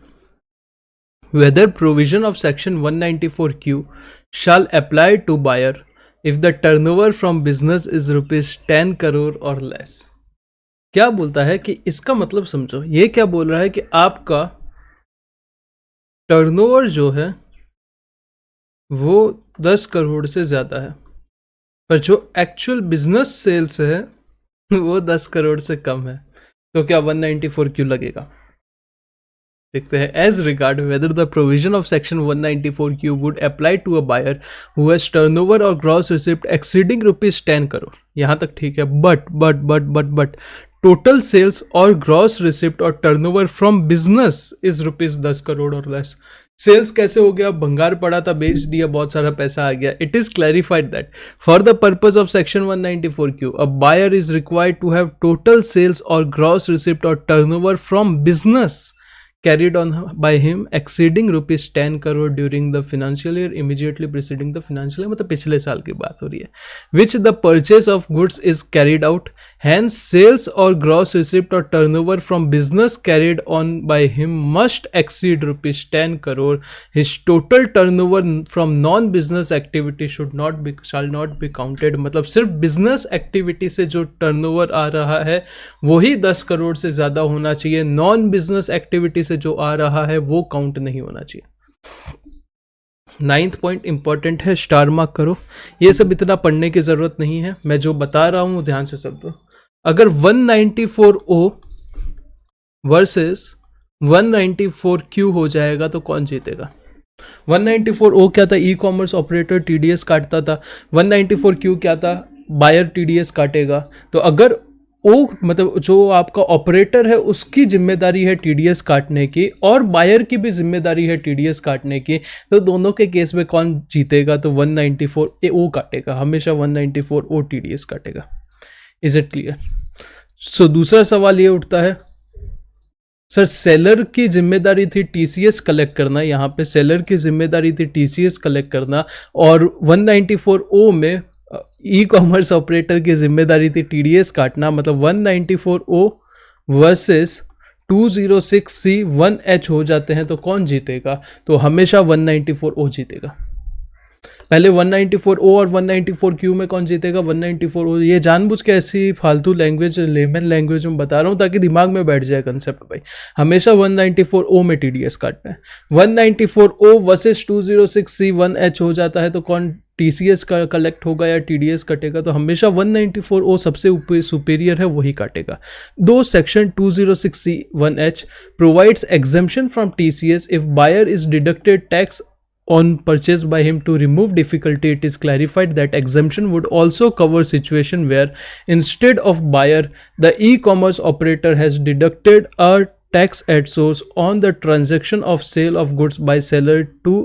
whether provision of section 194Q shall apply to buyer if the turnover from business is ₹10 crore और लेस। क्या बोलता है कि इसका मतलब समझो, ये क्या बोल रहा है कि आपका टर्नओवर जो है वो 10 करोड़ से ज़्यादा है, पर जो एक्चुअल बिजनेस सेल्स है वो 10 करोड़ से कम है, तो क्या 194Q लगेगा? देखते हैं। As regard whether the provision of section 194Q would apply to a buyer who has turnover और ग्रॉस रिसिप्ट एक्सीडिंग ₹10 करोड़, यहाँ तक ठीक है। बट टोटल सेल्स और ग्रॉस रिसिप्ट और turnover from business is ₹10 crore और लेस। सेल्स कैसे हो गया? भंगार पड़ा था, बेच दिया, बहुत सारा पैसा आ गया। It is clarified that for the purpose of section 194Q a buyer is required to have total sales और ग्रॉस रिसिप्ट और turnover from business carried on by him exceeding ₹10 crore during the financial year immediately preceding the financial year, मतलब पिछले साल की बात हो रही है, which the purchase of goods is carried out, hence sales or gross receipt or turnover from business carried on by him must exceed ₹10 crore. His total turnover from non-business activity shall not be counted, मतलब सिर्फ business activity से जो turnover आ रहा है वही 10 करोड़ से ज़्यादा होना चाहिए, नॉन बिजनेस एक्टिविटी से जो आ रहा है वो काउंट नहीं होना चाहिए। 9th पॉइंट इंपॉर्टेंट है, स्टार मार्क करो। ये सब इतना पढ़ने की जरूरत नहीं है, मैं जो बता रहा हूं ध्यान से सब। अगर 194O वर्सेस 194Q हो जाएगा तो कौन जीतेगा? 194O क्या था? ई कॉमर्स ऑपरेटर टीडीएस काटता था। 194Q क्या था? बायर टीडीएस काटेगा। तो अगर ओ मतलब जो आपका ऑपरेटर है उसकी जिम्मेदारी है टीडीएस काटने की और बायर की भी जिम्मेदारी है टीडीएस काटने की, तो दोनों के केस में कौन जीतेगा? तो 194O काटेगा, हमेशा 194O टीडीएस काटेगा। Is it clear? सो दूसरा सवाल ये उठता है, सर सेलर की जिम्मेदारी थी टीसीएस कलेक्ट करना, यहाँ पे सेलर की जिम्मेदारी थी टीसीएस कलेक्ट करना, और 194O में ई कॉमर्स ऑपरेटर की जिम्मेदारी थी टीडीएस काटना, मतलब 194O वर्सेस 206C 1H हो जाते हैं, तो कौन जीतेगा? तो हमेशा 194O जीतेगा। पहले 194O और 194Q में कौन जीतेगा? 194O। ये जानबूझ के ऐसी फालतू लैंग्वेज, लेमन लैंग्वेज में बता रहा हूँ ताकि दिमाग में बैठ जाए कंसेप्ट। भाई हमेशा 194O में टीडीएस काटना है। 194O वर्सेस 206C 1H हो जाता है, तो कौन टीसीएस का कलेक्ट होगा या टीडीएस कटेगा? तो हमेशा 194O सबसे सुपेरियर है, वही काटेगा। दो section 206C 1H provides exemption from TCS if buyer is deducted tax on purchase by him. To remove difficulty, it is clarified that exemption would also cover situation where instead of buyer, the e-commerce operator has deducted a tax at source on the transaction of sale of goods by seller to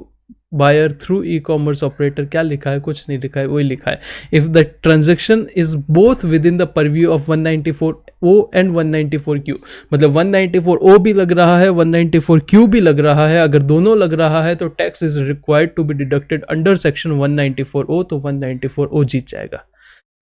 buyer through e-commerce operator। क्या लिखा है? कुछ नहीं लिखा है, वही लिखा है। If the transaction is both within the purview of 194O and 194Q, मतलब 194O भी लग रहा है, 194Q भी लग रहा है, अगर दोनों लग रहा है तो tax is required to be deducted under section 194O, तो 194O जीत जाएगा।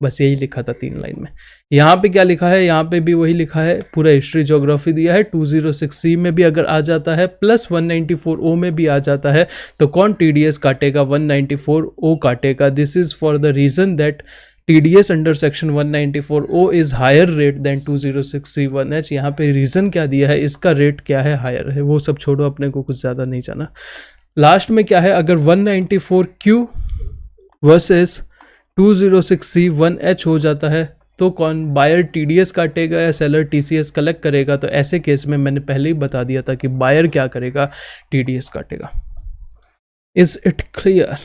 बस यही लिखा था 3 लाइन में। यहाँ पे क्या लिखा है? यहाँ पे भी वही लिखा है, पूरा हिस्ट्री ज्योग्राफी दिया है। 206C में भी अगर आ जाता है प्लस 194O में भी आ जाता है, तो कौन टीडीएस काटेगा? 194O काटेगा। This is for the reason that TDS under section 194O is higher rate than 206C 1H। यहाँ पे रीजन क्या दिया है, इसका रेट क्या है, हायर है। वो सब छोड़ो, अपने को कुछ ज़्यादा नहीं जाना। लास्ट में क्या है, अगर 194Q वर्सेस 206C 1H हो जाता है तो कौन? बायर टीडीएस काटेगा या सेलर टीसीएस कलेक्ट करेगा? तो ऐसे केस में मैंने पहले ही बता दिया था कि बायर क्या करेगा? टीडीएस काटेगा। Is it clear?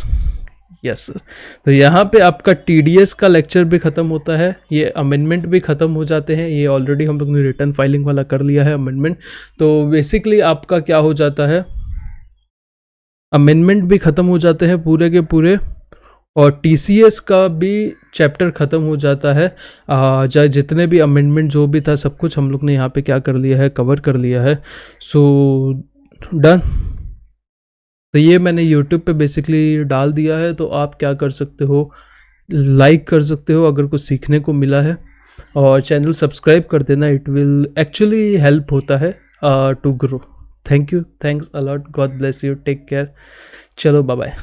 Yes sir. तो यहाँ पे आपका TDS का लेक्चर भी ख़त्म होता है, ये अमेंडमेंट भी ख़त्म हो जाते हैं। ये ऑलरेडी हम लोग ने रिटर्न फाइलिंग वाला कर लिया है अमेंडमेंट। तो बेसिकली आपका क्या हो जाता है, अमेंडमेंट भी ख़त्म हो जाते हैं पूरे के पूरे, और TCS का भी चैप्टर ख़त्म हो जाता है। चाहे जितने भी अमेंडमेंट जो भी था सब कुछ हम लोग ने यहाँ पे क्या कर लिया है, कवर कर लिया है। So done. तो ये मैंने यूट्यूब पे बेसिकली डाल दिया है, तो आप क्या कर सकते हो, लाइक कर सकते हो अगर कुछ सीखने को मिला है, और चैनल सब्सक्राइब कर देना, इट विल एक्चुअली हेल्प होता है to grow. Thank you, thanks a lot, God bless you, take care, चलो बाय बाय।